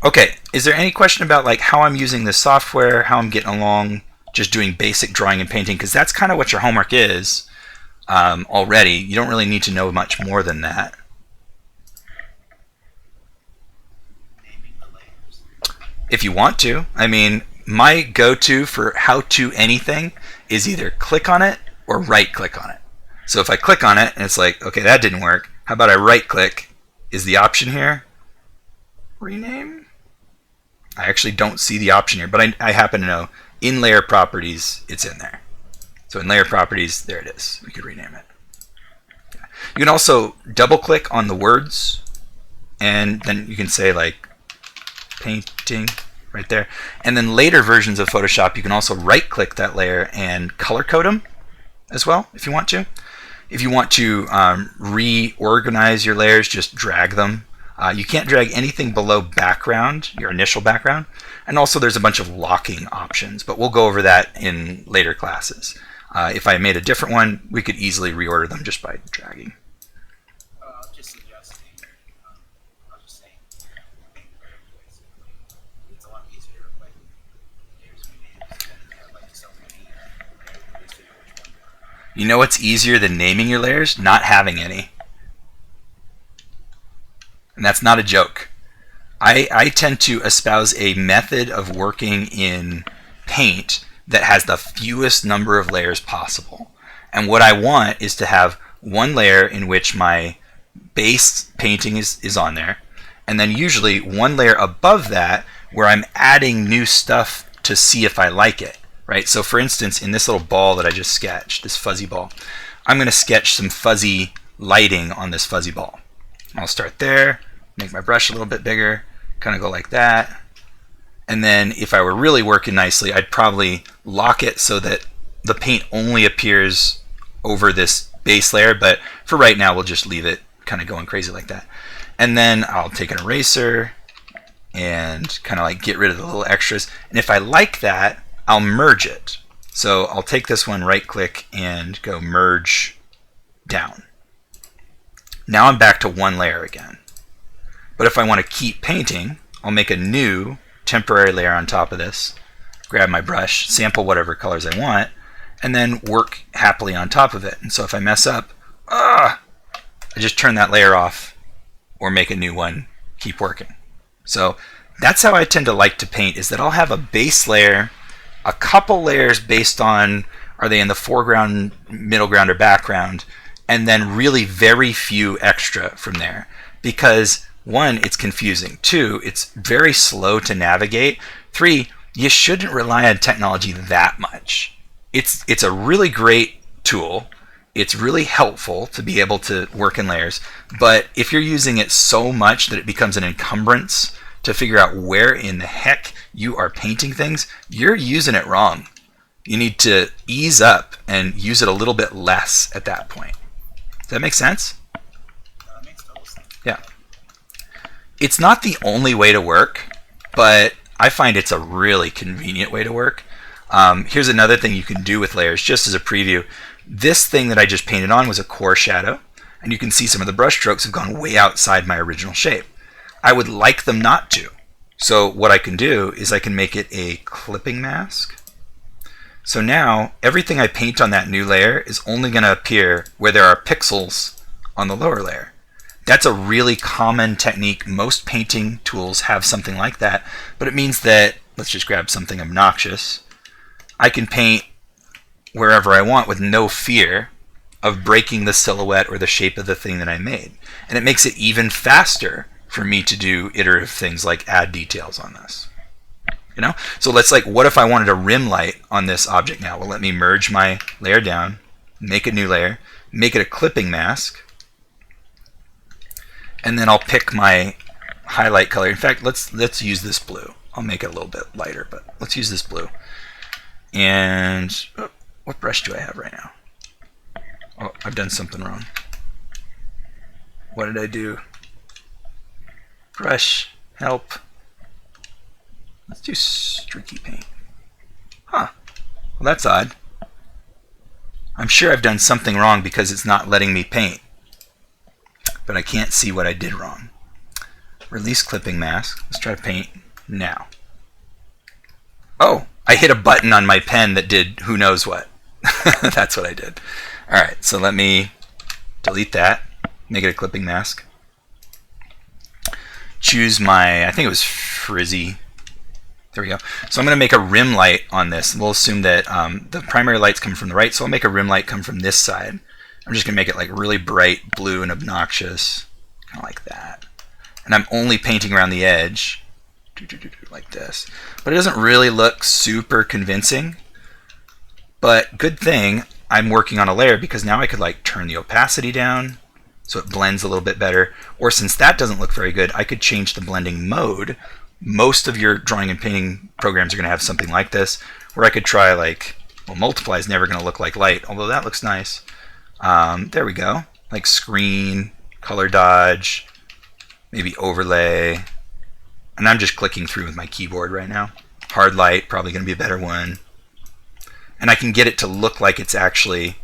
S1: Okay, is there any question about like how I'm using this software, how I'm getting along, just doing basic drawing and painting? Because that's kind of what your homework is already. You don't really need to know much more than that. If you want to. I mean, my go-to for how-to anything is either click on it or right-click on it. So if I click on it and it's like, okay, that didn't work, how about I right-click? Is the option here? Rename? I actually don't see the option here, but I happen to know in layer properties, it's in there. So in layer properties, there it is. We could rename it. You can also double click on the words, and then you can say like painting right there. And then later versions of Photoshop, you can also right click that layer and color code them as well if you want to. If you want to reorganize your layers, just drag them. You can't drag anything below background, your initial background. And also there's a bunch of locking options, but we'll go over that in later classes. If I made a different one, we could easily reorder them just by dragging.
S2: I'll just suggest, I'll just say, it's a lot easier when there's like so many.
S1: You know what's easier than naming your layers? Not having any. And that's not a joke. I tend to espouse a method of working in Paint that has the fewest number of layers possible. And what I want is to have one layer in which my base painting is on there, and then usually one layer above that where I'm adding new stuff to see if I like it. Right? So for instance, in this little ball that I just sketched, this fuzzy ball, I'm going to sketch some fuzzy lighting on this fuzzy ball. I'll start there, make my brush a little bit bigger, kind of go like that. And then if I were really working nicely, I'd probably lock it so that the paint only appears over this base layer, but for right now, we'll just leave it kind of going crazy like that. And then I'll take an eraser and kind of like get rid of the little extras. And if I like that, I'll merge it. So I'll take this one, right click, and go merge down. Now I'm back to one layer again. But if I want to keep painting, I'll make a new temporary layer on top of this, grab my brush, sample whatever colors I want, and then work happily on top of it. And so if I mess up, I just turn that layer off or make a new one, keep working. So that's how I tend to like to paint, is that I'll have a base layer, a couple layers based on are they in the foreground, middle ground, or background, and then really very few extra from there. Because one, it's confusing. Two, it's very slow to navigate. Three, you shouldn't rely on technology that much. It's a really great tool. It's really helpful to be able to work in layers. But if you're using it so much that it becomes an encumbrance to figure out where in the heck you are painting things, you're using it wrong. You need to ease up and use it a little bit less at that point. Does that make sense?
S2: That makes total sense.
S1: Yeah. It's not the only way to work, but I find it's a really convenient way to work. Here's another thing you can do with layers, just as a preview. This thing that I just painted on was a core shadow, and you can see some of the brush strokes have gone way outside my original shape. I would like them not to. So what I can do is I can make it a clipping mask. So now everything I paint on that new layer is only going to appear where there are pixels on the lower layer. That's a really common technique. Most painting tools have something like that, but it means that, let's just grab something obnoxious. I can paint wherever I want with no fear of breaking the silhouette or the shape of the thing that I made. And it makes it even faster for me to do iterative things like add details on this. You know? So let's what if I wanted a rim light on this object now? Well, let me merge my layer down, make a new layer, make it a clipping mask, and then I'll pick my highlight color. In fact, let's use this blue. I'll make it a little bit lighter, but let's use this blue. And what brush do I have right now? Oh, I've done something wrong. What did I do? Brush, help. Let's do streaky paint. Huh. Well, that's odd. I'm sure I've done something wrong because it's not letting me paint. But I can't see what I did wrong. Release clipping mask. Let's try to paint now. Oh, I hit a button on my pen that did who knows what. That's what I did. All right, so let me delete that, make it a clipping mask. Choose my, I think it was frizzy. There we go. So I'm going to make a rim light on this. We'll assume that the primary lights come from the right, so I'll make a rim light come from this side. I'm just going to make it really bright blue and obnoxious, kind of like that. And I'm only painting around the edge, like this. But it doesn't really look super convincing. But good thing I'm working on a layer, because now I could like turn the opacity down so it blends a little bit better. Or since that doesn't look very good, I could change the blending mode. Most of your drawing and painting programs are going to have something like this, where I could try like, well, multiply is never going to look like light, although that looks nice. There we go. Like screen, color dodge, maybe overlay. And I'm just clicking through with my keyboard right now. Hard light, probably going to be a better one. And I can get it to look like it's actually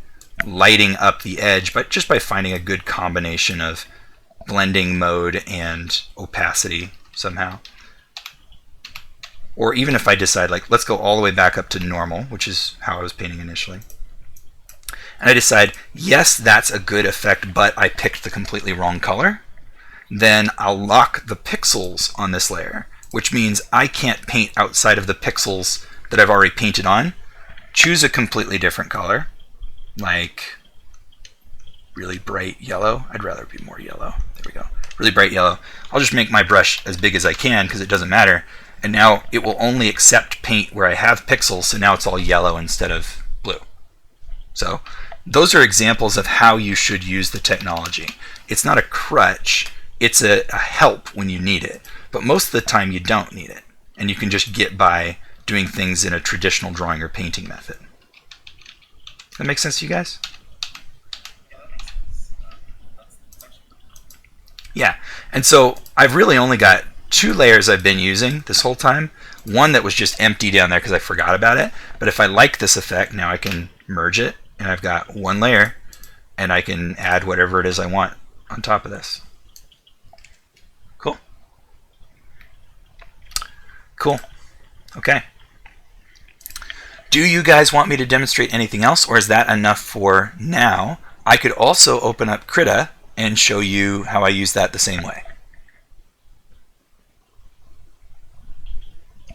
S1: lighting up the edge, but just by finding a good combination of blending mode and opacity somehow. Or even if I decide, like, let's go all the way back up to normal, which is how I was painting initially. And I decide, yes, that's a good effect, but I picked the completely wrong color. Then I'll lock the pixels on this layer, which means I can't paint outside of the pixels that I've already painted on. Choose a completely different color, like really bright yellow. I'd rather be more yellow. There we go. Really bright yellow. I'll just make my brush as big as I can because it doesn't matter. And now it will only accept paint where I have pixels, so now it's all yellow instead of blue. So those are examples of how you should use the technology. It's not a crutch, it's a help when you need it. But most of the time you don't need it. And you can just get by doing things in a traditional drawing or painting method. That makes sense to you guys? Yeah, and so I've really only got 2 layers I've been using this whole time. One that was just empty down there because I forgot about it. But if I like this effect, now I can merge it, and I've got 1 layer, and I can add whatever it is I want on top of this. Cool? Cool. Okay. Do you guys want me to demonstrate anything else, or is that enough for now? I could also open up Krita and show you how I use that the same way.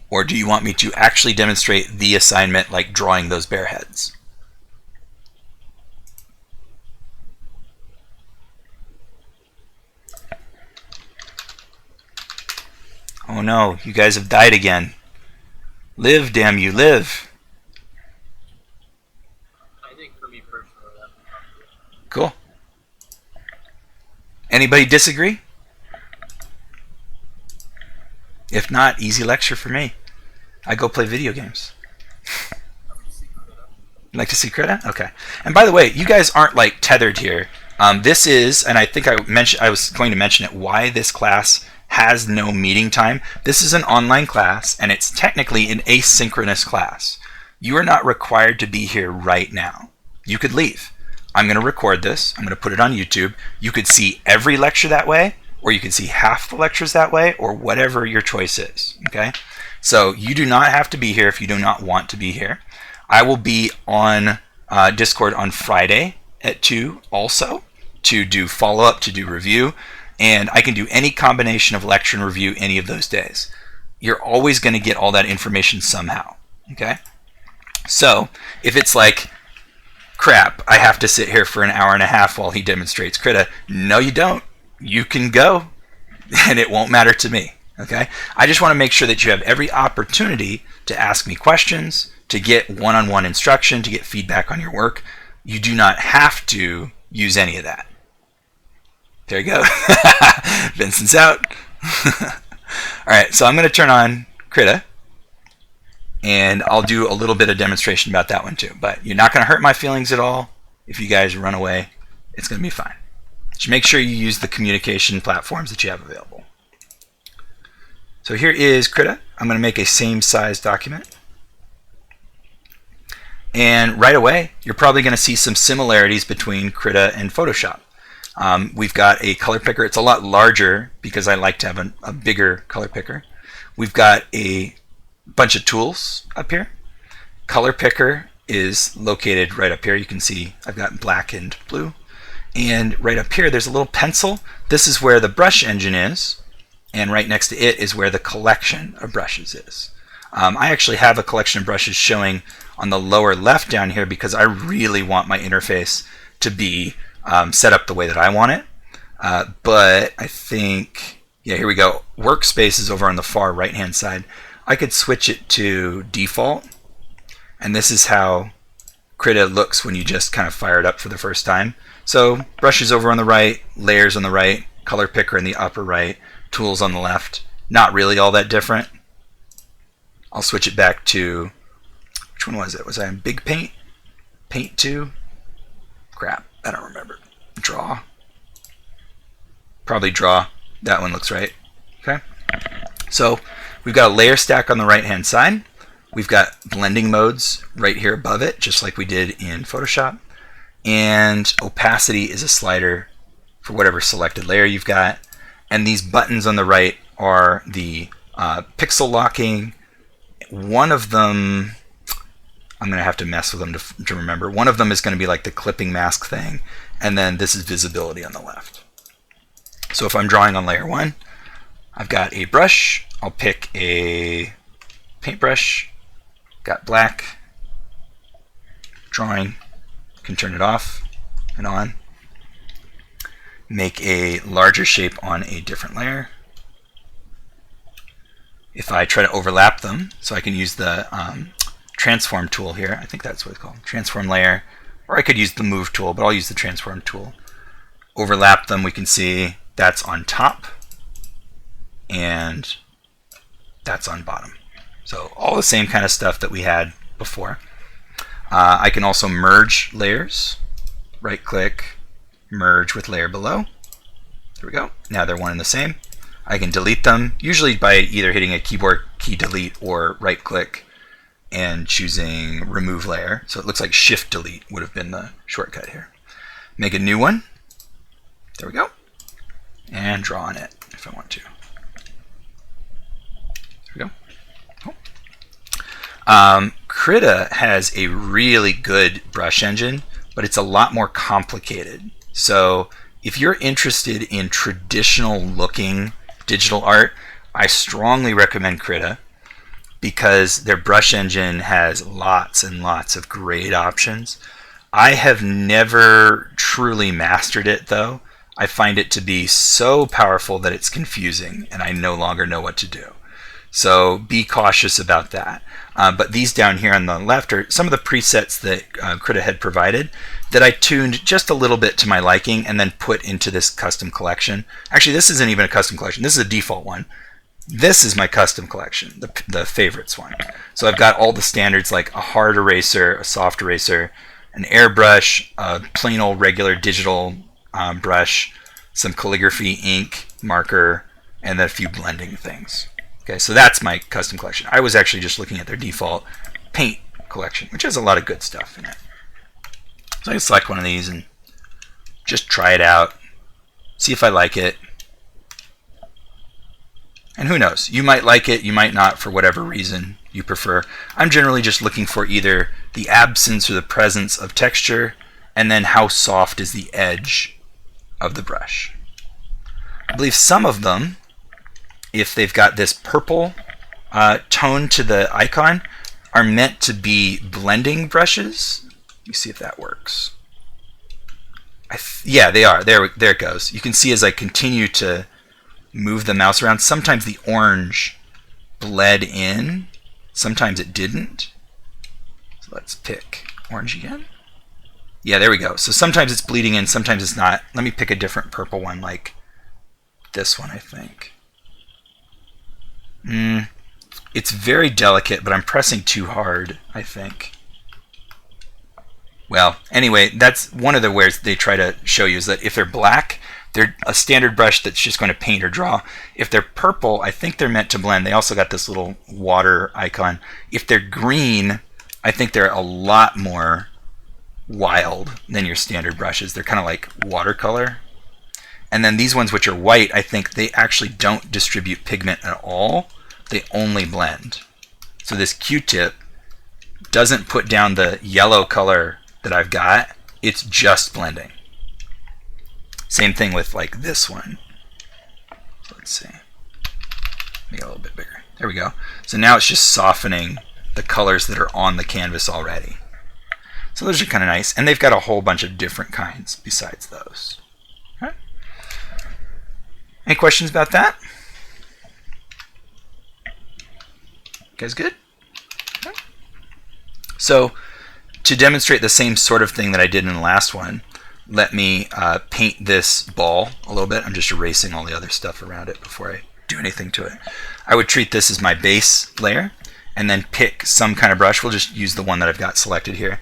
S1: Or do you want me to actually demonstrate the assignment, like drawing those bear heads? Oh no, you guys have died again. Live, damn you, live.
S2: I think for me personally, that would probably be it.
S1: Cool. Anybody disagree? If not, easy lecture for me. I go play video games. Like to see Krita? Okay. And by the way, you guys aren't like tethered here. This is, and I think I was going to mention it, why this class has no meeting time. This is an online class, and it's technically an asynchronous class. You are not required to be here right now. You could leave. I'm going to record this. I'm going to put it on YouTube. You could see every lecture that way, or you could see half the lectures that way, or whatever your choice is. Okay? So you do not have to be here if you do not want to be here. I will be on Discord on Friday at 2 also to do follow-up, to do review, and I can do any combination of lecture and review any of those days. You're always going to get all that information somehow. Okay? So if it's like, crap, I have to sit here for an hour and a half while he demonstrates Krita, no you don't. You can go, and it won't matter to me. Okay? I just want to make sure that you have every opportunity to ask me questions, to get one-on-one instruction, to get feedback on your work. You do not have to use any of that. There you go. Vincent's out. All right, so I'm going to turn on Krita, and I'll do a little bit of demonstration about that one too. But you're not going to hurt my feelings at all. If you guys run away, it's going to be fine. Just make sure you use the communication platforms that you have available. So here is Krita. I'm going to make a same size document. And right away, you're probably going to see some similarities between Krita and Photoshop. We've got a color picker. It's a lot larger because I like to have a bigger color picker. We've got a bunch of tools up here. Color picker is located right up here. You can see I've got black and blue. And right up here, there's a little pencil. This is where the brush engine is. And right next to it is where the collection of brushes is. I actually have a collection of brushes showing on the lower left down here because I really want my interface to be set up the way that I want it. But I think Yeah, here we go. Workspace is over on the far right hand side. I could switch it to default, and this is how Krita looks when you just kind of fire it up for the first time. So brushes over on the right, layers on the right, color picker in the upper right, tools on the left. Not really all that different. I'll switch it back to, which one was it? Was I in Big Paint? Paint 2? Crap, I don't remember. Draw. Probably Draw. That one looks right. Okay. So we've got a layer stack on the right hand side. We've got blending modes right here above it, just like we did in Photoshop. And opacity is a slider for whatever selected layer you've got. And these buttons on the right are the pixel locking. One of them, I'm going to have to mess with them to remember. One of them is going to be like the clipping mask thing. And then this is visibility on the left. So if I'm drawing on layer 1, I've got a brush. I'll pick a paintbrush. Got black. Drawing. Can turn it off and on. Make a larger shape on a different layer. If I try to overlap them, so I can use the transform tool here. I think that's what it's called. Transform layer. Or I could use the move tool, but I'll use the transform tool. Overlap them, we can see that's on top and that's on bottom. So all the same kind of stuff that we had before. I can also merge layers. Right click, merge with layer below. There we go. Now they're one and the same. I can delete them, usually by either hitting a keyboard key delete or right click and choosing remove layer. So it looks like shift delete would have been the shortcut here. Make a new one. There we go. And draw on it if I want to. There we go. Cool. Krita has a really good brush engine, but it's a lot more complicated. So if you're interested in traditional looking digital art, I strongly recommend Krita because their brush engine has lots and lots of great options. I have never truly mastered it though. I find it to be so powerful that it's confusing and I no longer know what to do. So be cautious about that. But these down here on the left are some of the presets that Krita had provided that I tuned just a little bit to my liking and then put into this custom collection. Actually, this isn't even a custom collection. This is a default one. This is my custom collection, the favorites one. So I've got all the standards like a hard eraser, a soft eraser, an airbrush, a plain old regular digital brush, some calligraphy ink, marker, and then a few blending things. Okay, so that's my custom collection. I was actually just looking at their default paint collection, which has a lot of good stuff in it. So I can select one of these and just try it out, see if I like it. And who knows, you might like it, you might not for whatever reason you prefer. I'm generally just looking for either the absence or the presence of texture and then how soft is the edge of the brush. I believe some of them, if they've got this purple tone to the icon, are meant to be blending brushes. Let me see if that works. Yeah, they are. There it goes. You can see as I continue to move the mouse around, sometimes the orange bled in, sometimes it didn't. So let's pick orange again. Yeah, there we go. So sometimes it's bleeding in, sometimes it's not. Let me pick a different purple one, like this one, I think. It's very delicate, but I'm pressing too hard, I think. Well, anyway, that's one of the ways they try to show you is that if they're black, they're a standard brush that's just going to paint or draw. If they're purple, I think they're meant to blend. They also got this little water icon. If they're green, I think they're a lot more wild than your standard brushes. They're kind of like watercolor. And then these ones which are white, I think they actually don't distribute pigment at all. They only blend. So this Q-tip doesn't put down the yellow color that I've got. It's just blending. Same thing with like this one. So let's see. Make it a little bit bigger. There we go. So now it's just softening the colors that are on the canvas already. So those are kind of nice. And they've got a whole bunch of different kinds besides those. Any questions about that? You guys good? Okay. So to demonstrate the same sort of thing that I did in the last one, let me paint this ball a little bit. I'm just erasing all the other stuff around it before I do anything to it. I would treat this as my base layer and then pick some kind of brush. We'll just use the one that I've got selected here.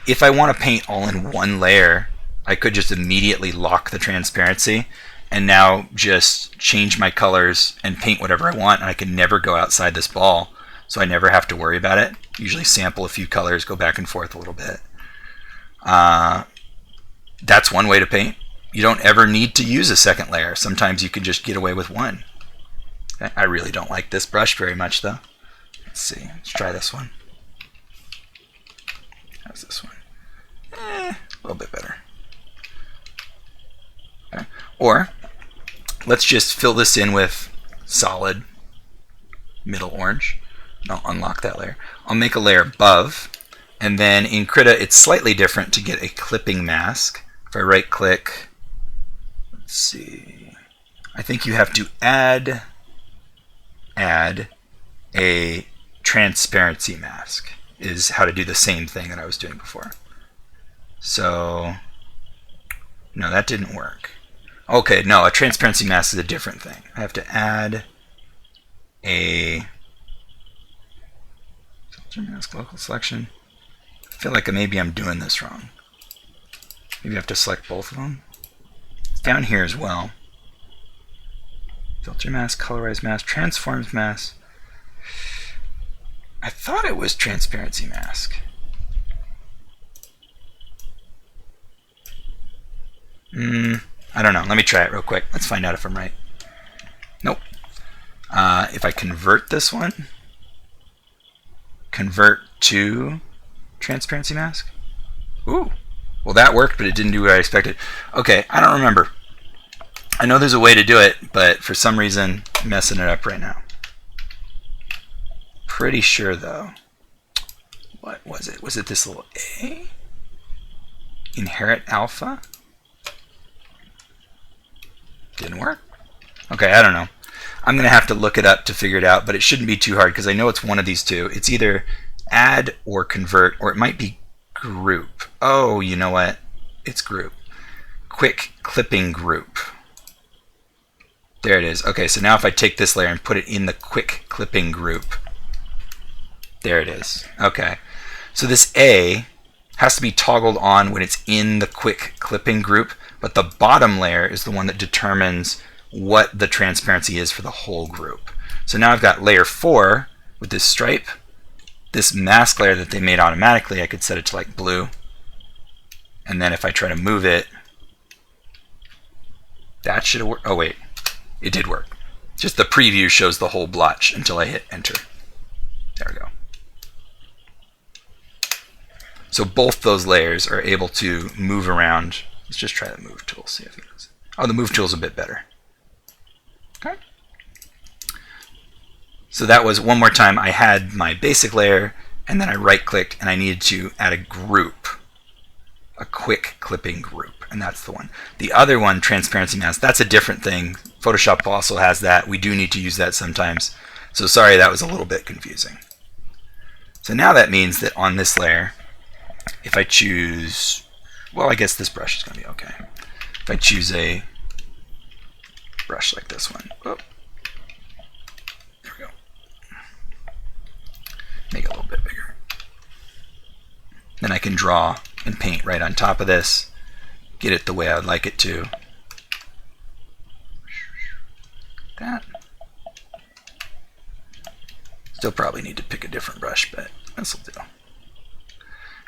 S1: If I want to paint all in one layer, I could just immediately lock the transparency and now just change my colors and paint whatever I want, and I can never go outside this ball, so I never have to worry about it. Usually sample a few colors, go back and forth a little bit. That's one way to paint. You don't ever need to use a second layer. Sometimes you can just get away with one. Okay. I really don't like this brush very much though. Let's see, let's try this one. How's this one? A little bit better. Okay. Or let's just fill this in with solid middle orange. I'll unlock that layer. I'll make a layer above, and then in Krita it's slightly different to get a clipping mask. If I right click, let's see, I think you have to add a transparency mask is how to do the same thing that I was doing before. So no, that didn't work. Okay, no, a transparency mask is a different thing. I have to add a filter mask local selection. I feel like maybe I'm doing this wrong. Maybe I have to select both of them. It's down here as well. Filter mask, colorize mask, transforms mask. I thought it was transparency mask. I don't know. Let me try it real quick. Let's find out if I'm right. Nope. If I convert this one, convert to transparency mask. Ooh. Well, that worked, but it didn't do what I expected. Okay, I don't remember. I know there's a way to do it, but for some reason, I'm messing it up right now. Pretty sure, though. What was it? Was it this little A? Inherit alpha? Didn't work? Okay, I don't know. I'm going to have to look it up to figure it out, but it shouldn't be too hard because I know it's one of these two. It's either add or convert, or it might be group. Oh, you know what? It's group. Quick clipping group. There it is. Okay, so now if I take this layer and put it in the quick clipping group, there it is. Okay, so this A has to be toggled on when it's in the quick clipping group, but the bottom layer is the one that determines what the transparency is for the whole group. So now I've got layer 4 with this stripe. This mask layer that they made automatically, I could set it to like blue. And then if I try to move it, that should have worked. Oh wait, it did work. Just the preview shows the whole blotch until I hit enter. There we go. So both those layers are able to move around. Let's just try the move tool, see if it does. Oh, the move tool is a bit better. Okay. So that was, one more time, I had my basic layer, and then I right-clicked, and I needed to add a group, a quick clipping group, and that's the one. The other one, transparency mask, that's a different thing. Photoshop also has that. We do need to use that sometimes. So sorry, that was a little bit confusing. So now that means that on this layer, if I choose, well, I guess this brush is going to be okay. If I choose a brush like this one, oh, there we go. Make it a little bit bigger. Then I can draw and paint right on top of this, get it the way I would like it to. That. Still probably need to pick a different brush, but this will do.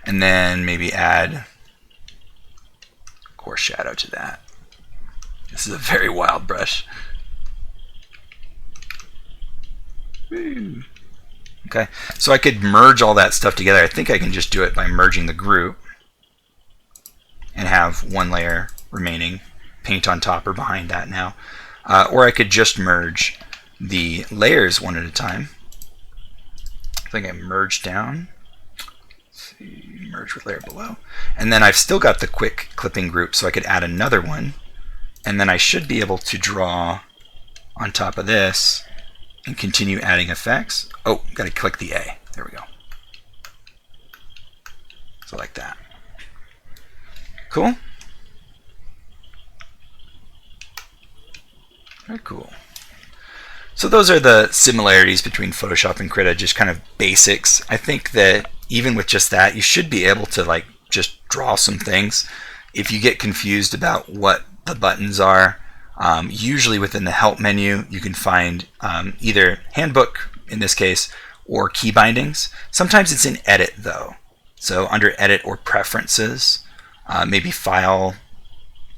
S1: And then maybe add coarse shadow to that. This is a very wild brush. Woo. Okay, so I could merge all that stuff together. I think I can just do it by merging the group and have one layer remaining, paint on top or behind that now. Or I could just merge the layers one at a time. I think I merge down. Let's see, merge with layer below. And then I've still got the quick clipping group, so I could add another one. And then I should be able to draw on top of this and continue adding effects. Oh, got to click the A. There we go. So like that. Cool. Very cool. So those are the similarities between Photoshop and Krita, just kind of basics. I think that even with just that, you should be able to like just draw some things. If you get confused about what the buttons are, usually within the help menu, you can find either handbook in this case or key bindings. Sometimes it's in edit though. So under edit or preferences, maybe file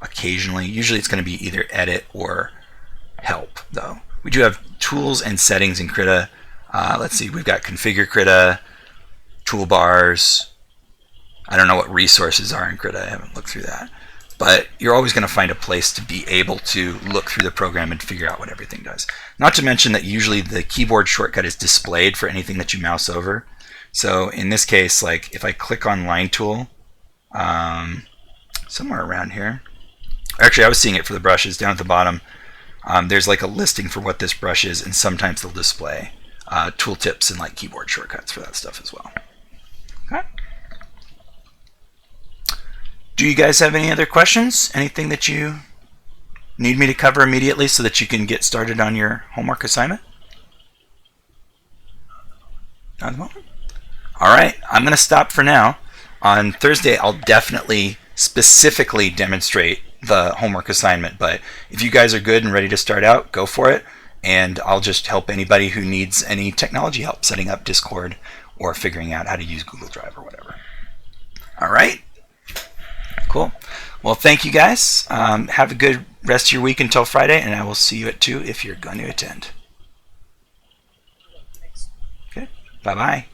S1: occasionally. Usually it's going to be either edit or help though. We do have tools and settings in Krita. Let's see, we've got configure Krita, toolbars. I don't know what resources are in Krita. I haven't looked through that. But you're always going to find a place to be able to look through the program and figure out what everything does. Not to mention that usually the keyboard shortcut is displayed for anything that you mouse over. So in this case, like if I click on line tool, somewhere around here. Actually, I was seeing it for the brushes down at the bottom. There's like a listing for what this brush is, and sometimes they'll display tooltips and like keyboard shortcuts for that stuff as well. Okay. Do you guys have any other questions? Anything that you need me to cover immediately so that you can get started on your homework assignment? Not at the moment? All right, I'm going to stop for now. On Thursday, I'll definitely specifically demonstrate the homework assignment, but if you guys are good and ready to start out, go for it, and I'll just help anybody who needs any technology help setting up Discord or figuring out how to use Google Drive or whatever. All right, cool. Well, thank you guys. Have a good rest of your week until Friday, and I will see you at 2 if you're going to attend. Okay, bye-bye.